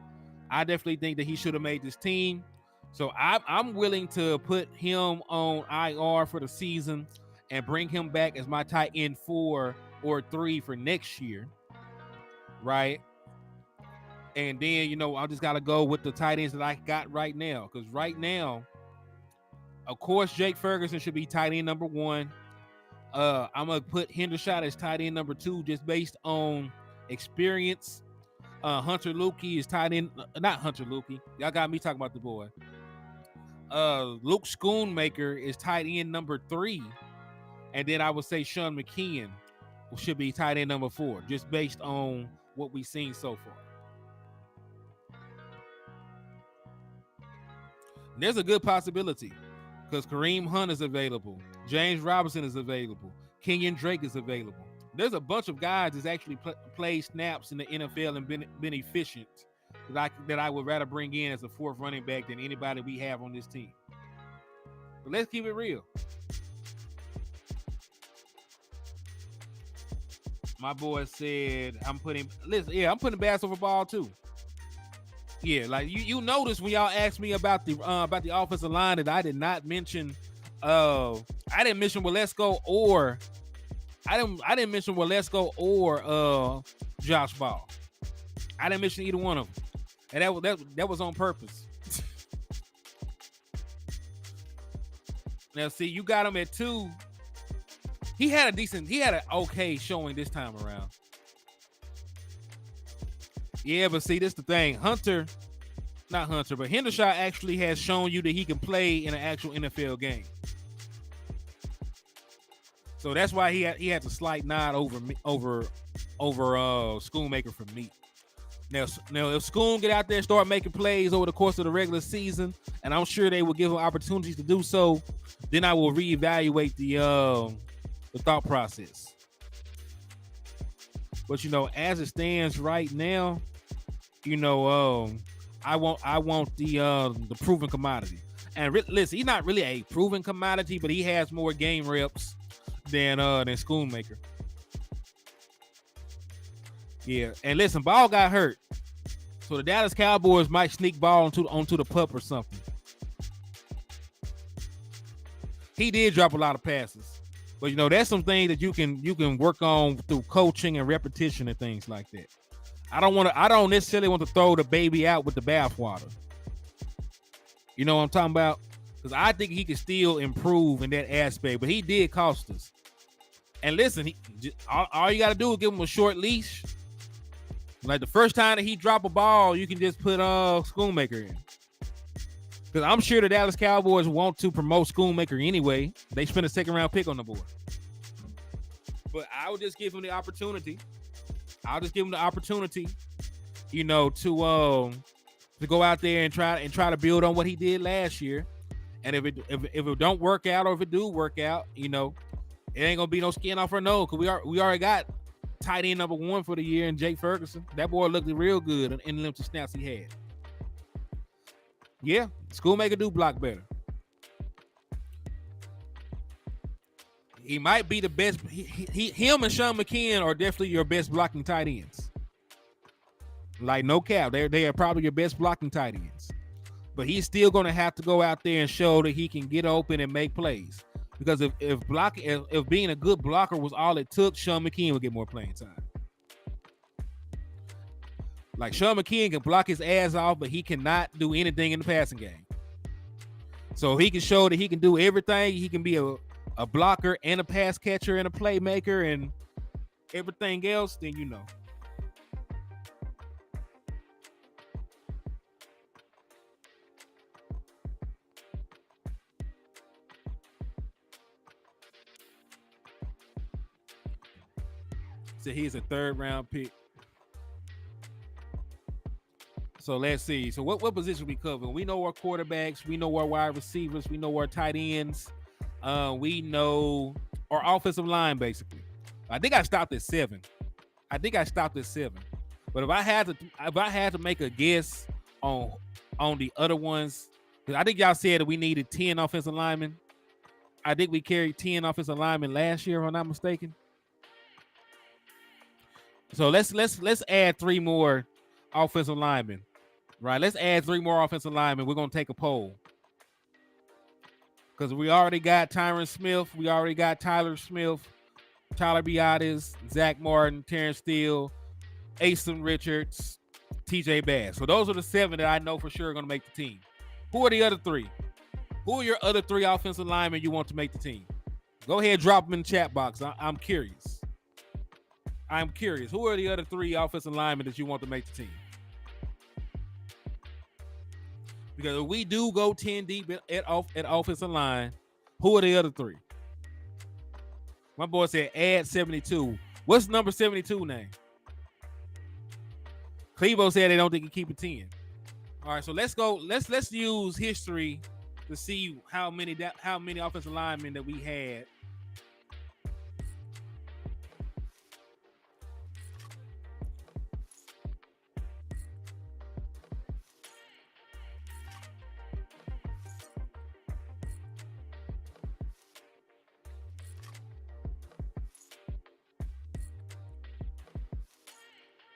I definitely think that he should have made this team. So I'm willing to put him on IR for the season and bring him back as my tight end 4 or 3 for next year, right? And then I just gotta go with the tight ends that I got right now, because right now, of course, Jake Ferguson should be tight end number 1. I'm gonna put Hendershot as tight end number 2 just based on experience. Hunter Lukey is tight end, not Hunter Lukey. Y'all got me talking about the boy. Luke Schoonmaker is tight end number 3, and then I would say Sean McKeon should be tight end number 4, just based on what we've seen so far. And there's a good possibility because Kareem Hunt is available, James Robinson is available, Kenyon Drake is available. There's a bunch of guys that's actually played snaps in the NFL and been efficient that I would rather bring in as a 4th running back than anybody we have on this team. But let's keep it real. My boy said I'm putting Bass over Ball too. Yeah, like you notice when y'all asked me about the offensive line that I did not mention. I didn't mention Waletzko or Josh Ball. I didn't mention either one of them, and that was on purpose. Now, see, you got him at 2. He had an okay showing this time around. Yeah, but see, this the thing. Hendershot actually has shown you that he can play in an actual NFL game. So that's why he had a slight nod over Schoonmaker for me. Now if Schoon get out there and start making plays over the course of the regular season, and I'm sure they will give him opportunities to do so, then I will reevaluate the thought process. But as it stands right now, I want the proven commodity. And listen, he's not really a proven commodity, but he has more game reps than Schoonmaker. Yeah, and listen, Ball got hurt, so the Dallas Cowboys might sneak Ball onto the pup or something. He did drop a lot of passes, but that's some things that you can work on through coaching and repetition and things like that. I don't necessarily want to throw the baby out with the bathwater. You know what I'm talking about? Because I think he can still improve in that aspect, but he did cost us. And listen, all you got to do is give him a short leash, Like the first time that he drop a ball, you can just put Schoonmaker in. Because I'm sure the Dallas Cowboys want to promote Schoonmaker anyway. They spent a second round pick on the board. But I would just give him the opportunity. You know, to go out there and try to build on what he did last year. And if it don't work out, or if it do work out, you know, it ain't gonna be no skin off our nose, because we already got tight end number 1 for the year in Jake Ferguson. That boy looked real good in the limited snaps he had. Yeah, Schoonmaker do block better. He might be the best. Him and Sean McKeon are definitely your best blocking tight ends. Like, no cap, they are probably your best blocking tight ends. But he's still going to have to go out there and show that he can get open and make plays. Because if being a good blocker was all it took, Sean McKeon would get more playing time. Like, Sean McKeon can block his ass off, but he cannot do anything in the passing game. So if he can show that he can do everything, he can be a blocker and a pass catcher and a playmaker and everything else, then you know. So he's a 3rd round pick. So let's see. So what position we cover? We know our quarterbacks. We know our wide receivers. We know our tight ends. We know our offensive line, basically. I think I stopped at 7. But if I had to make a guess on the other ones, because I think y'all said that we needed 10 offensive linemen. I think we carried 10 offensive linemen last year, if I'm not mistaken. So let's add 3 more offensive linemen. Right, let's add 3 more offensive linemen. We're gonna take a poll. Because we already got Tyron Smith, we already got Tyler Smith, Tyler Biadasz, Zach Martin, Terrence Steele, Asen Richards, TJ Bass. So those are the 7 that I know for sure are going to make the team. Who are the other 3? Who are your other 3 offensive linemen you want to make the team? Go ahead, drop them in the chat box. I'm curious. Who are the other 3 offensive linemen that you want to make the team? Because if we do go 10 deep at offensive line, who are the other 3? My boy said add 72. What's number 72 name? Clevo said they don't think he keep a 10. All right, so let's go. Let's use history to see how many offensive linemen that we had.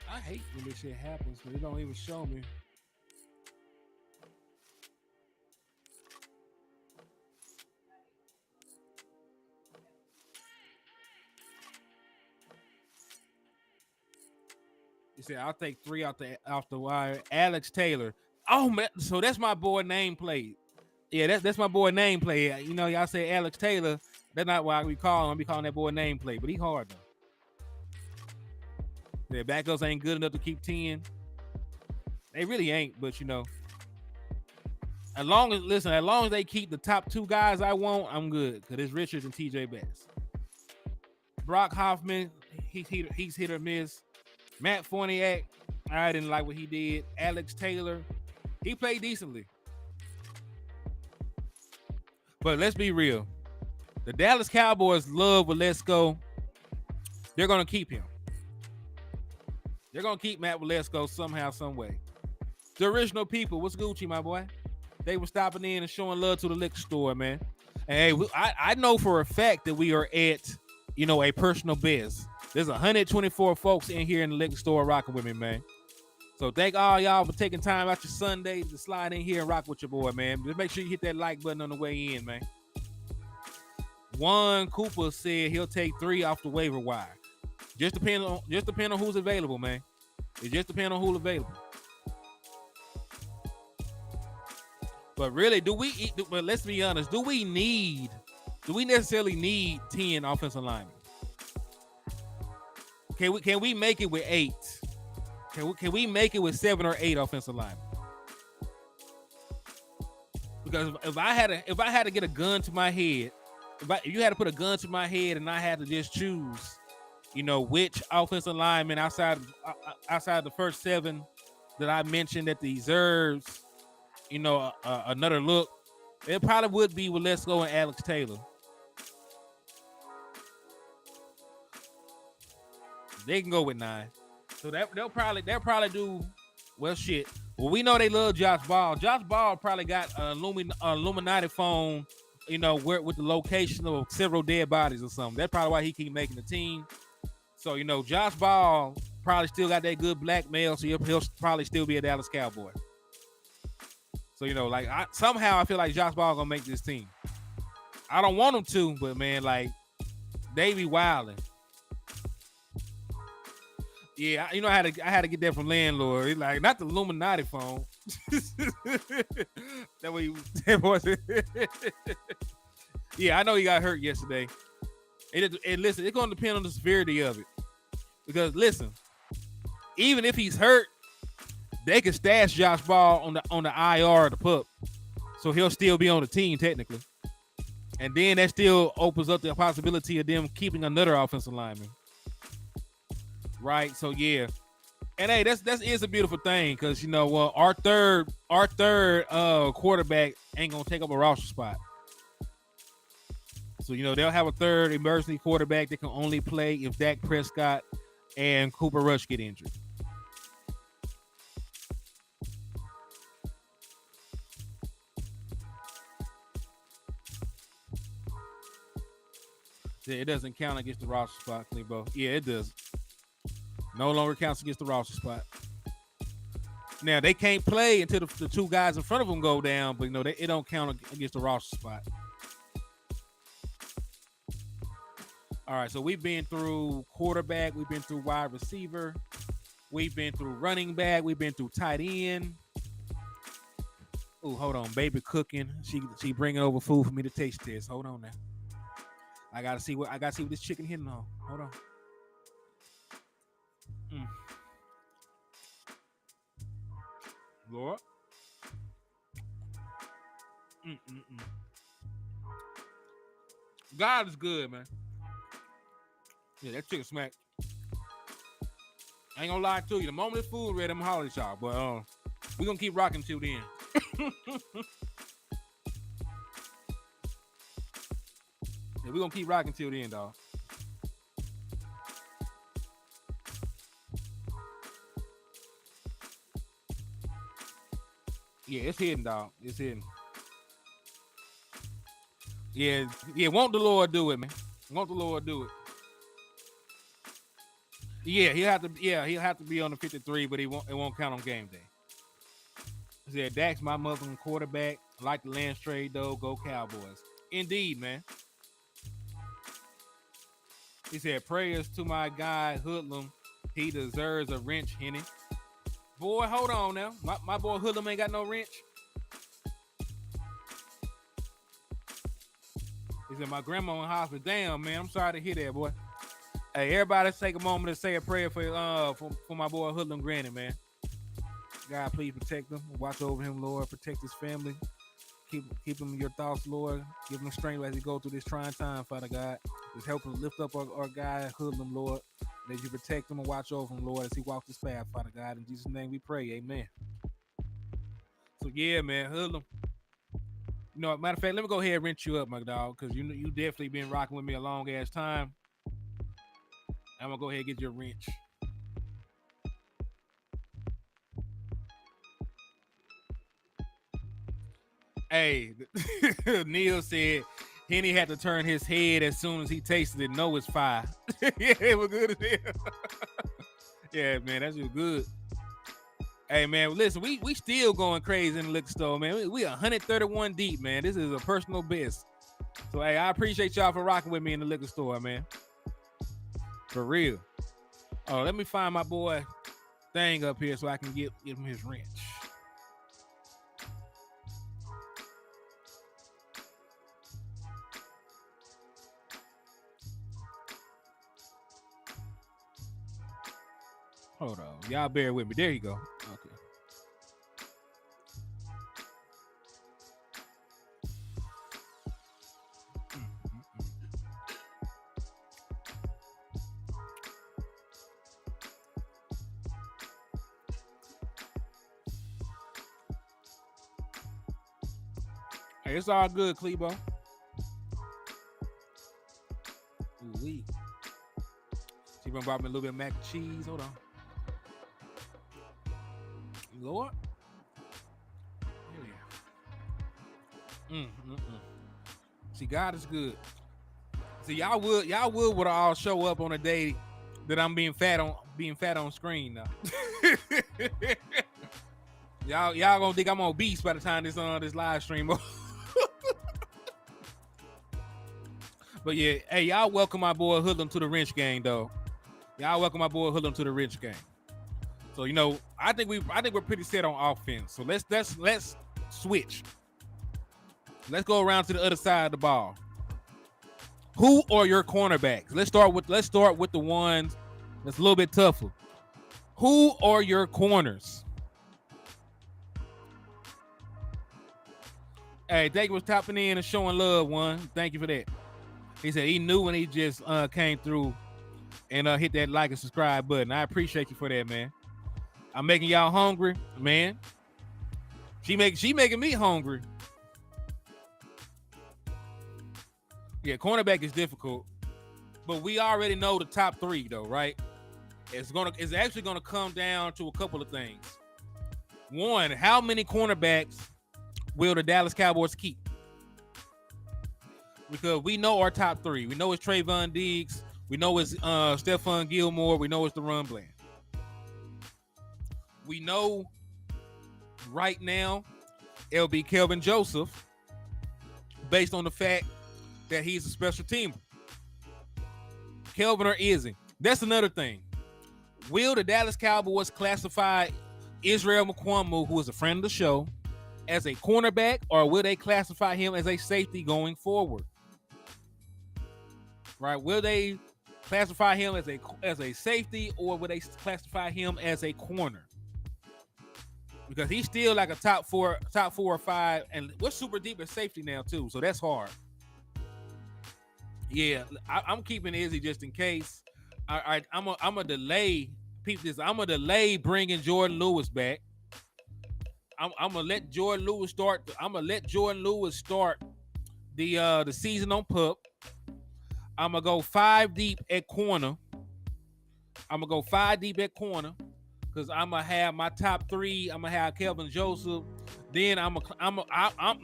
I hate when this shit happens, but it don't even show me. You said I'll take 3 off the wire. Alex Taylor. Oh man, so that's my boy nameplate. Yeah, that's my boy nameplate. You know, y'all say Alex Taylor. That's not why we call him. We calling that boy nameplate, but he hard though. Their backups ain't good enough to keep 10. They really ain't, but you know. As long as they keep the top 2 guys I want, I'm good. Because it's Richards and TJ Bass. Brock Hoffman, he's hit or miss. Matt Forniak, I didn't like what he did. Alex Taylor, he played decently. But let's be real. The Dallas Cowboys love Waletzko. They're going to keep him. They're going to keep Matt Waletzko somehow, some way. The original people, what's Gucci, my boy? They were stopping in and showing love to the liquor store, man. And hey, I know for a fact that we are at, you know, a personal best. There's 124 folks in here in the liquor store rocking with me, man. So thank all y'all for taking time out your Sunday to slide in here and rock with your boy, man. Just make sure you hit that like button on the way in, man. Juan Cooper said he'll take 3 off the waiver wire. Just depend on who's available, man. It just depends on who's available. But really, but let's be honest, do we necessarily need 10 offensive linemen? Can we make it with 8? Can we make it with 7 or 8 offensive linemen? Because if I had to get a gun to my head, if you had to put a gun to my head and I had to just choose, which offensive lineman outside the first 7 that I mentioned that deserves, another look, it probably would be with Let's Go and Alex Taylor. They can go with 9. So they'll probably do well. Shit. Well, we know they love Josh Ball. Josh Ball probably got an Illuminati phone, with the location of several dead bodies or something. That's probably why he keep making the team. So Josh Ball probably still got that good blackmail, so he'll probably still be a Dallas Cowboy. So somehow I feel like Josh Ball gonna make this team. I don't want him to, but man, they be wilding. Yeah, I had to get that from landlord. He's like, not the Illuminati phone. That way, yeah, I know he got hurt yesterday. And listen, it's gonna depend on the severity of it. Because listen, even if he's hurt, they can stash Josh Ball on the IR or the pup, so he'll still be on the team technically. And then that still opens up the possibility of them keeping another offensive lineman. Right, so yeah, and hey, that's is a beautiful thing because our third quarterback ain't gonna take up a roster spot. So they'll have a third emergency quarterback that can only play if Dak Prescott and Cooper Rush get injured. Yeah, it doesn't count against the roster spot, Clebo. Yeah, it does. No longer counts against the roster spot. Now, they can't play until the 2 guys in front of them go down, but it don't count against the roster spot. All right, so we've been through quarterback, we've been through wide receiver, we've been through running back, we've been through tight end. Oh, hold on, baby cooking. She bringing over food for me to taste test. Hold on now. I gotta see what this chicken hitting on. Hold on. Lord. God is good, man. Yeah, that chicken smack. I ain't gonna lie to you. The moment this food ready, I'm holler at y'all. But we're gonna keep rocking till then. Yeah, we're gonna keep rocking till then, dog. Yeah, it's hidden, dog. It's hidden. Yeah, won't the Lord do it, man? Won't the Lord do it? Yeah, he'll have to be on the 53, but it won't count on game day. He said, Dak's my Muslim quarterback. I like the Lance trade, though. Go Cowboys. Indeed, man. He said, prayers to my guy, Hoodlum. He deserves a wrench, Henny. Boy, hold on now. My boy Hoodlum ain't got no wrench. He said, my grandma in hospital. Damn, man. I'm sorry to hear that, boy. Hey, everybody take a moment to say a prayer for my boy Hoodlum Granny, man. God, please protect him. Watch over him, Lord. Protect his family. Keep him in your thoughts, Lord. Give him strength as he go through this trying time, Father God. Just help him lift up our guy, Hoodlum, Lord. That you protect him and watch over him, Lord, as he walks this path, Father God. In Jesus' name we pray, amen. So, yeah, man, Hoodlum. Matter of fact, let me go ahead and wrench you up, my dog, because you definitely been rocking with me a long-ass time. I'm going to go ahead and get your wrench. Hey, Neil said Henny had to turn his head as soon as he tasted it. No, it's fire. Yeah, it was good as hell. Yeah, man, that's just good. Hey, man, listen, we still going crazy in the liquor store, man. We 131 deep, man. This is a personal best. So, hey, I appreciate y'all for rocking with me in the liquor store, man. For real. Oh, let me find my boy thing up here so I can give him his wrench. Hold on. Y'all bear with me. There you go. Okay. Hey, it's all good, Clebo. Ooh-wee. She brought me a little bit of mac and cheese. Hold on. Lord. Yeah. See, God is good. See, y'all would all show up on a day that I'm being fat on screen now. y'all gonna think I'm obese by the time this live stream. But yeah, hey, y'all welcome my boy Hoodlum to the Wrench Gang, though. Y'all welcome my boy Hoodlum to the Wrench Gang. So I think we're pretty set on offense. So let's switch. Let's go around to the other side of the ball. Who are your cornerbacks? Let's start with the ones that's a little bit tougher. Who are your corners? Hey, thank you for tapping in and showing love, one. Thank you for that. He said he knew when he just came through and hit that like and subscribe button. I appreciate you for that, man. I'm making y'all hungry, man. She making me hungry. Yeah, cornerback is difficult, but we already know the top three, though, right? It's actually gonna come down to a couple of things. One, how many cornerbacks will the Dallas Cowboys keep? Because we know our top three. We know it's Trayvon Diggs. We know it's Stephon Gilmore. We know it's DaRon Bland. We know right now it'll be Kelvin Joseph based on the fact that he's a special teamer. Kelvin or Izzy. That's another thing. Will the Dallas Cowboys classify Israel McQuamu, who is a friend of the show, as a cornerback, or will they classify him as a safety going forward? Right? Will they classify him as a safety, or will they classify him as a corner? Because he's still like a top four or five, and we're super deep at safety now too, so that's hard. Yeah, I'm keeping Izzy just in case. I'm a delay. Peep this. I'm a delay bringing Jordan Lewis back. I'm gonna let Jordan Lewis start. I'm gonna let Jordan Lewis start the season on PUP. I'm gonna go 5 deep at corner. Because I'm gonna have my top 3. I'm gonna have Kelvin Joseph. Then I'm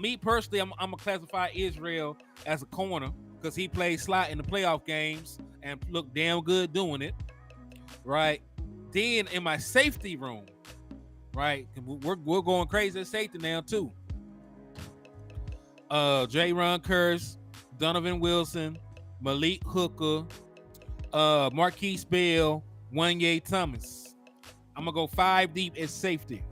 me personally. I'm gonna classify Israel as a corner because he played slot in the playoff games and looked damn good doing it. Right. Then in my safety room, right, we're going crazy at safety now too. Jaron Kearse, Donovan Wilson, Malik Hooker, Marquise Bell, Wanye Thomas. I'm gonna go 5 deep at safety.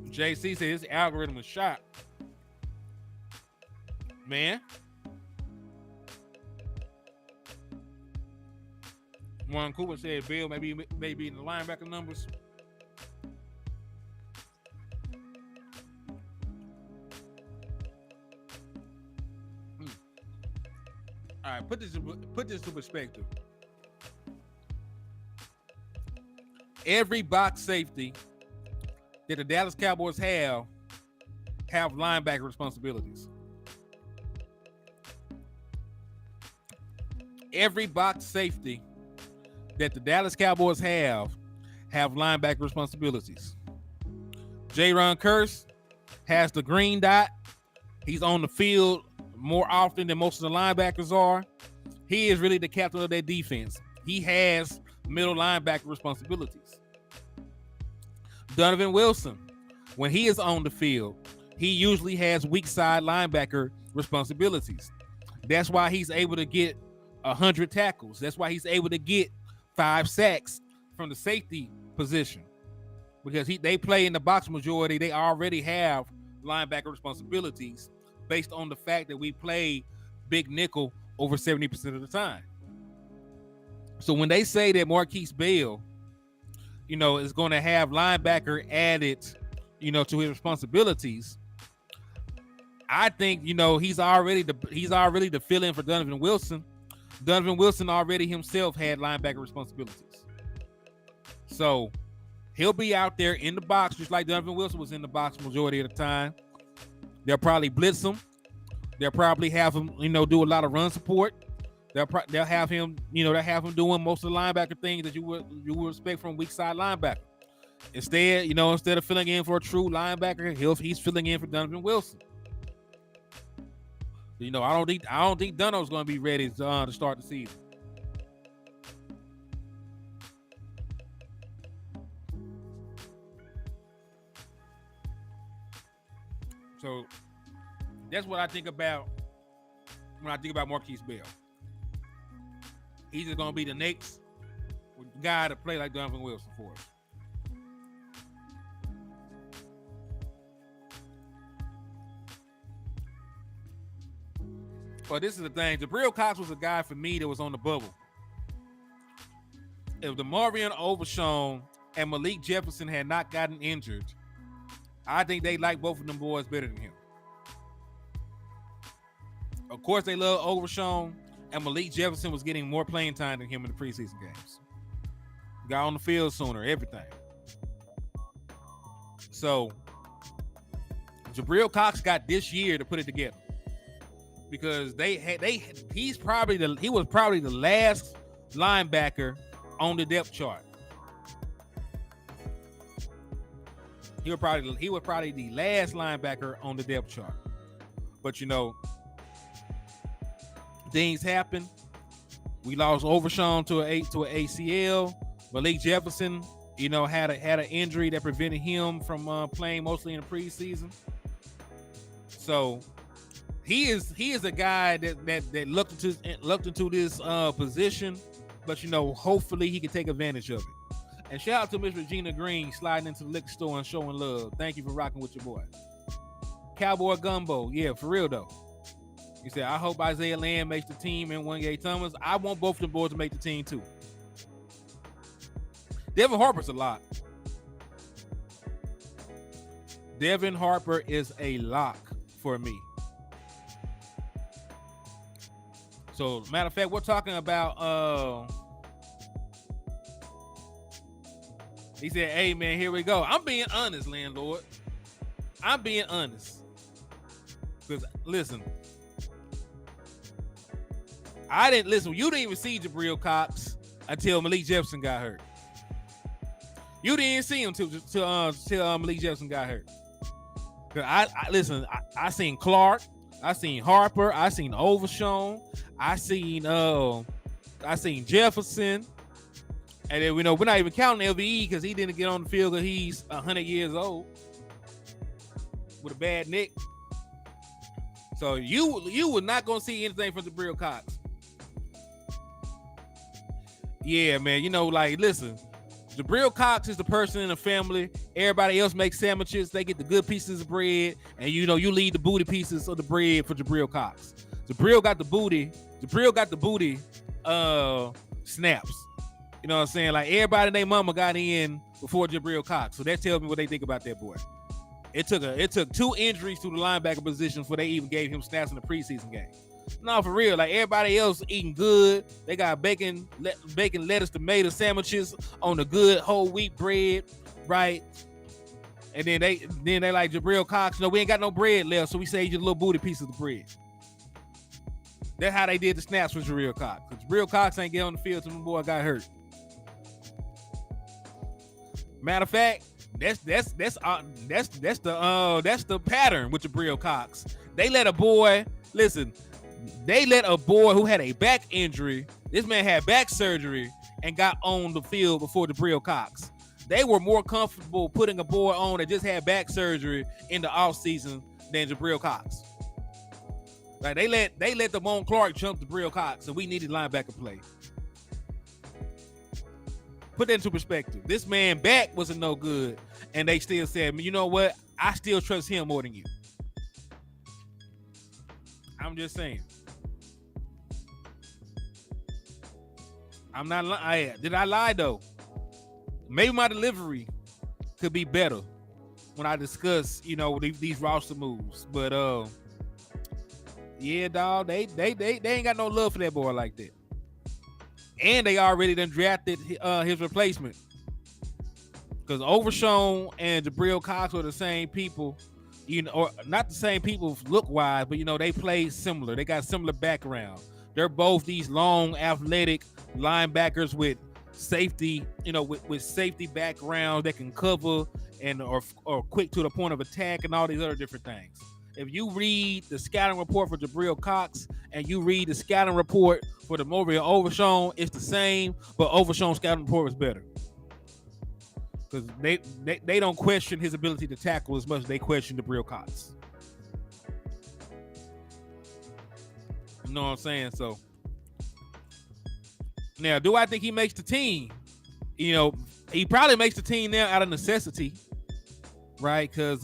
JC said his algorithm is shot. Man. Warren Cooper said Bill maybe in the linebacker numbers. All right, put this to perspective. Every box safety that the Dallas Cowboys have linebacker responsibilities. Every box safety that the Dallas Cowboys have linebacker responsibilities. Jaron Kearse has the green dot. He's on the field more often than most of the linebackers are. He is really the captain of their defense. He has middle linebacker responsibilities. Donovan Wilson, when he is on the field, he usually has weak side linebacker responsibilities. That's why he's able to get 100 tackles. That's why he's able to get 5 sacks from the safety position. because they play in the box majority. They already have linebacker responsibilities based on the fact that we play big nickel over 70% of the time. So when they say that Marquise Bell, is going to have linebacker added, to his responsibilities, I think, he's already the fill-in for Donovan Wilson. Donovan Wilson already himself had linebacker responsibilities. So he'll be out there in the box just like Donovan Wilson was in the box majority of the time. They'll probably blitz him. They'll probably have him, do a lot of run support. They'll have him, doing most of the linebacker things that you would expect from weak side linebacker. Instead of filling in for a true linebacker, he's filling in for Donovan Wilson. I don't think Dunno's going to be ready to start the season. So that's what I think about when I think about Marquise Bell. He's just going to be the next guy to play like Donovan Wilson for us. But this is the thing. Jabril Cox was a guy for me that was on the bubble. If DeMarvion Overshown and Malik Jefferson had not gotten injured, I think they like both of them boys better than him. Of course, they love Overshown, and Malik Jefferson was getting more playing time than him in the preseason games. Got on the field sooner, everything. So, Jabril Cox got this year to put it together. Because he was probably the last linebacker on the depth chart. He was probably the last linebacker on the depth chart. But things happen. We lost Overshown to an ACL. Malik Jefferson, had an injury that prevented him from playing mostly in the preseason. So he is a guy that looked into this position, but hopefully he can take advantage of it. And shout out to Miss Regina Green sliding into the liquor store and showing love. Thank you for rocking with your boy. Cowboy Gumbo, yeah, for real though. He said, I hope Isaiah Land makes the team and Wayne Thomas. I want both of them boys to make the team too. Devin Harper's a lot. Devin Harper is a lock for me. So, matter of fact, we're talking about, he said, hey, man, here we go. I'm being honest, landlord. I'm being honest. Because, listen, you didn't even see Jabril Cox until Malik Jefferson got hurt. You didn't see him till Malik Jefferson got hurt. I seen Clark, I seen Harper, I seen Overshown, I seen Jefferson, and then we're not even counting LVE because he didn't get on the field because he's 100 years old with a bad neck. So you were not gonna see anything from Jabril Cox. Yeah, man. Listen, Jabril Cox is the person in the family. Everybody else makes sandwiches. They get the good pieces of bread, and you leave the booty pieces of the bread for Jabril Cox. Jabril got the booty snaps. You know what I'm saying? Like everybody and their mama got in before Jabril Cox. So that tells me what they think about that boy. It took 2 injuries to the linebacker position before they even gave him snaps in the preseason game. No, for real. Like everybody else eating good. They got bacon, lettuce, tomato sandwiches on the good whole wheat bread, right? And then they like Jabril Cox. We ain't got no bread left, so we saved you a little booty piece of the bread. That's how they did the snaps with Jabril Cox. Jabril Cox ain't get on the field till the boy got hurt. Matter of fact, that's the pattern with Jabril Cox. They let a boy who had a back injury. This man had back surgery and got on the field before Jabril Cox. They were more comfortable putting a boy on that just had back surgery in the offseason than Jabril Cox. Like they let Damone Clark jump Jabril Cox, and we needed linebacker play. Put that into perspective. This man back wasn't no good, and they still said, you know what? I still trust him more than you. I'm just saying. I'm not lying. Did I lie though? Maybe my delivery could be better when I discuss, these roster moves. But yeah, dog, they ain't got no love for that boy like that. And they already done drafted his replacement. Because Overshown and Jabril Cox are the same people, or not the same people look-wise, but, they play similar. They got similar background. They're both these long, athletic linebackers with safety, with safety backgrounds that can cover and or quick to the point of attack and all these other different things. If you read the scouting report for Jabril Cox and you read the scouting report for the Demorial Overshown, it's the same, but Overshown's scouting report was better. Because they don't question his ability to tackle as much as they question Jabril Cox. You know what I'm saying? So now, do I think he makes the team? He probably makes the team now out of necessity, right? Because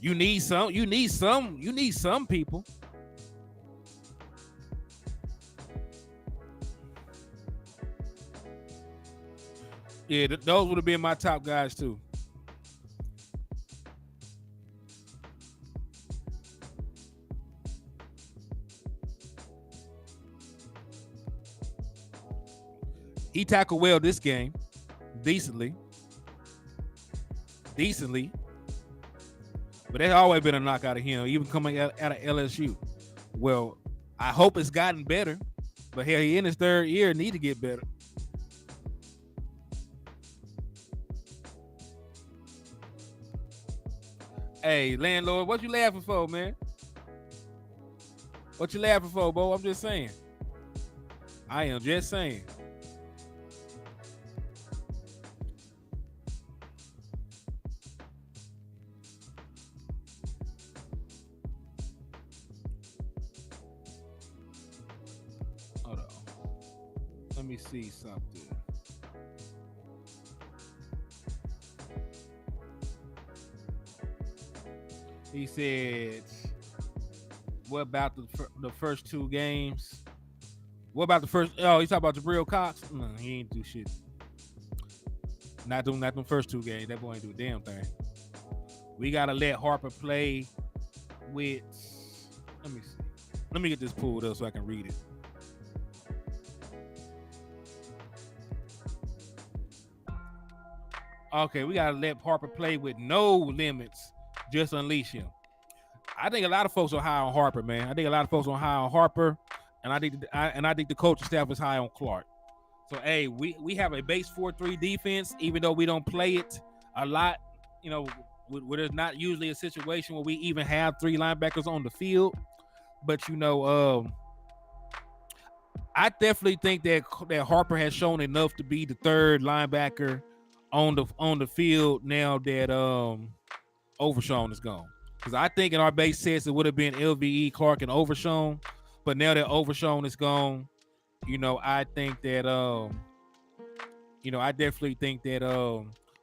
you need some people. Yeah, those would have been my top guys too. He tackled well this game, decently. But there's always been a knockout of him, even coming out of LSU. Well, I hope it's gotten better, but hell, he in his third year, need to get better. Hey, landlord, what you laughing for, man? What you laughing for, Bo? I'm just saying. I am just saying. Hold on. Let me see something. He said, what about the first two games? What about the first? Oh, he's talking about Jabril Cox? No, he ain't do shit. Not them first two games. That boy ain't do a damn thing. We got to let Harper play with, let me see. Let me get this pulled up so I can read it. Okay, we got to let Harper play with no limits. Just unleash him. I think a lot of folks are high on Harper, man. I think a lot of folks are high on Harper, and I think the coaching staff is high on Clark. So, hey, we have a base 4-3 defense, even though we don't play it a lot. Where there's not usually a situation where we even have three linebackers on the field. But I definitely think that Harper has shown enough to be the third linebacker on the field now that Overshown is gone. Because I think in our base sets it would have been LVE, Clark, and Overshown. But now that Overshown is gone, I think that I definitely think that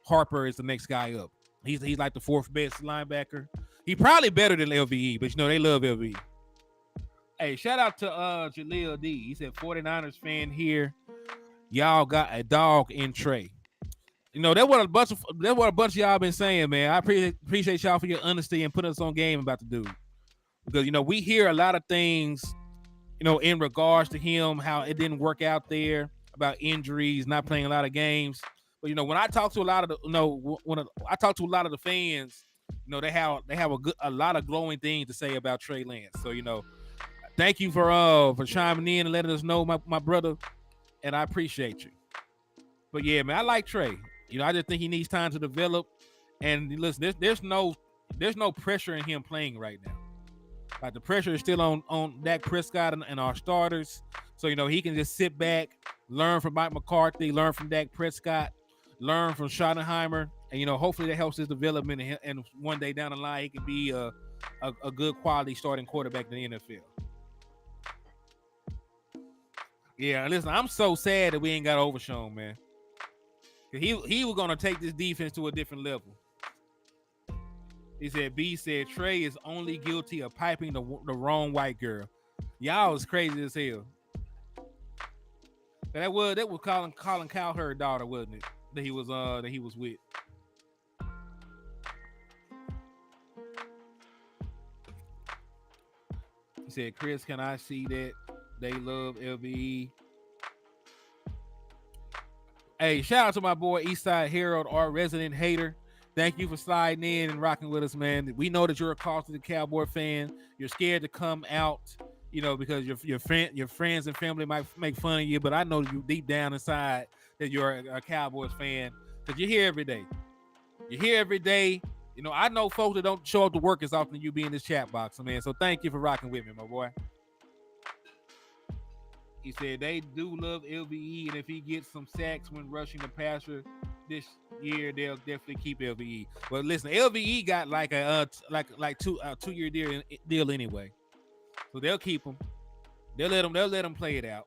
Harper is the next guy up. He's like the fourth best linebacker. He probably better than LVE, but they love LVE. Hey, shout out to Jaleel D. He said 49ers fan here. Y'all got a dog in Trey. That's what a bunch of y'all been saying, man. I appreciate y'all for your honesty and putting us on game about the dude. Because, we hear a lot of things, in regards to him, how it didn't work out there, about injuries, not playing a lot of games. But, when I talk to a lot of the fans, they have a lot of glowing things to say about Trey Lance. So, thank you for chiming in and letting us know, my brother, and I appreciate you. But yeah, man, I like Trey. I just think he needs time to develop. And listen, there's no pressure in him playing right now. Like, the pressure is still on Dak Prescott and our starters. So, he can just sit back, learn from Mike McCarthy, learn from Dak Prescott, learn from Schottenheimer, and hopefully that helps his development. And one day down the line, he can be a good quality starting quarterback in the NFL. Yeah, listen, I'm so sad that we ain't got Overshown, man. He was gonna take this defense to a different level. He said B said Trey is only guilty of piping the wrong white girl. Y'all was crazy as hell. That was Colin Cowherd's daughter, wasn't it? That he was with. He said, Chris, can I see that they love LVE? Hey, shout out to my boy Eastside Herald, our resident hater. Thank you for sliding in and rocking with us, man. We know that you're a closeted Cowboy fan. You're scared to come out, because your friends and family might make fun of you. But I know you deep down inside that you're a Cowboys fan because you're here every day. You're here every day. I know folks that don't show up to work as often as you be in this chat box, man. So thank you for rocking with me, my boy. He said they do love LVE, and if he gets some sacks when rushing the passer this year, they'll definitely keep LVE. But listen, LVE got like a 2-year deal anyway, so they'll keep him. They'll let him play it out.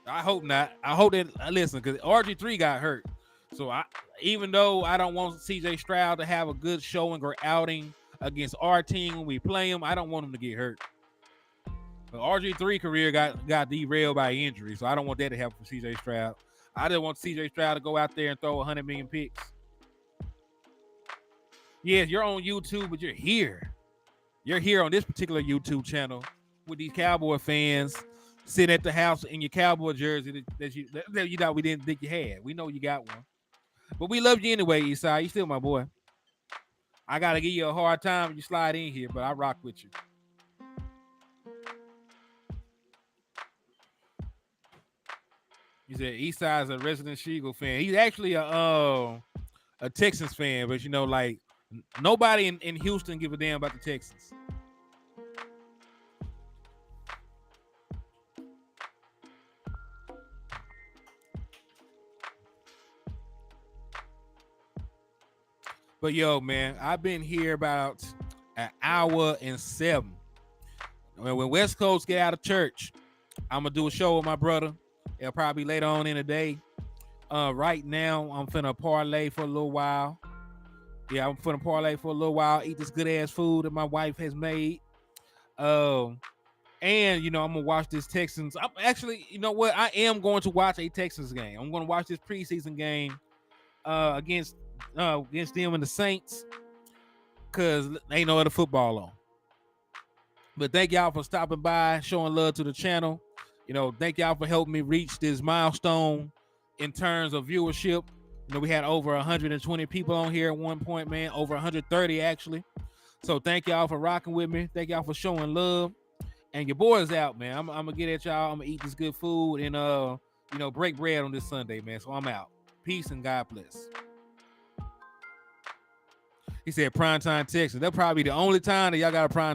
I hope not. I hope that listen, because RG3 got hurt. So even though I don't want CJ Stroud to have a good showing or outing against our team when we play him, I don't want him to get hurt. But RG3 career got derailed by injury, so I don't want that to happen for CJ Stroud. I just want CJ Stroud to go out there and throw 100 million picks. Yes, you're on YouTube, but you're here. You're here on this particular YouTube channel with these Cowboy fans sitting at the house in your Cowboy jersey that you thought we didn't think you had. We know you got one. But we love you anyway, Esai. You still my boy. I got to give you a hard time when you slide in here, but I rock with you. He said Esai's a resident Eagle fan. He's actually a Texans fan, but like nobody in Houston give a damn about the Texans. But yo, man, I've been here about an hour and 7. When West Coast get out of church, I'm gonna do a show with my brother. It'll probably be later on in the day. Right now, I'm finna parlay for a little while. Yeah, I'm finna parlay for a little while. Eat this good ass food that my wife has made. And I'm gonna watch this Texans. I'm actually, you know what? I am going to watch a Texans game. I'm gonna watch this preseason game against them and the Saints, because ain't no other football on. But thank y'all for stopping by, showing love to the channel. Thank y'all for helping me reach this milestone in terms of viewership. We had over 120 people on here at one point, man. Over 130 actually. So thank y'all for rocking with me. Thank y'all for showing love. And your boy's out, man. I'm gonna get at y'all. I'm gonna eat this good food and break bread on this Sunday, man. So I'm out. Peace and God bless. He said primetime Texans. That'll probably be the only time that y'all got a primetime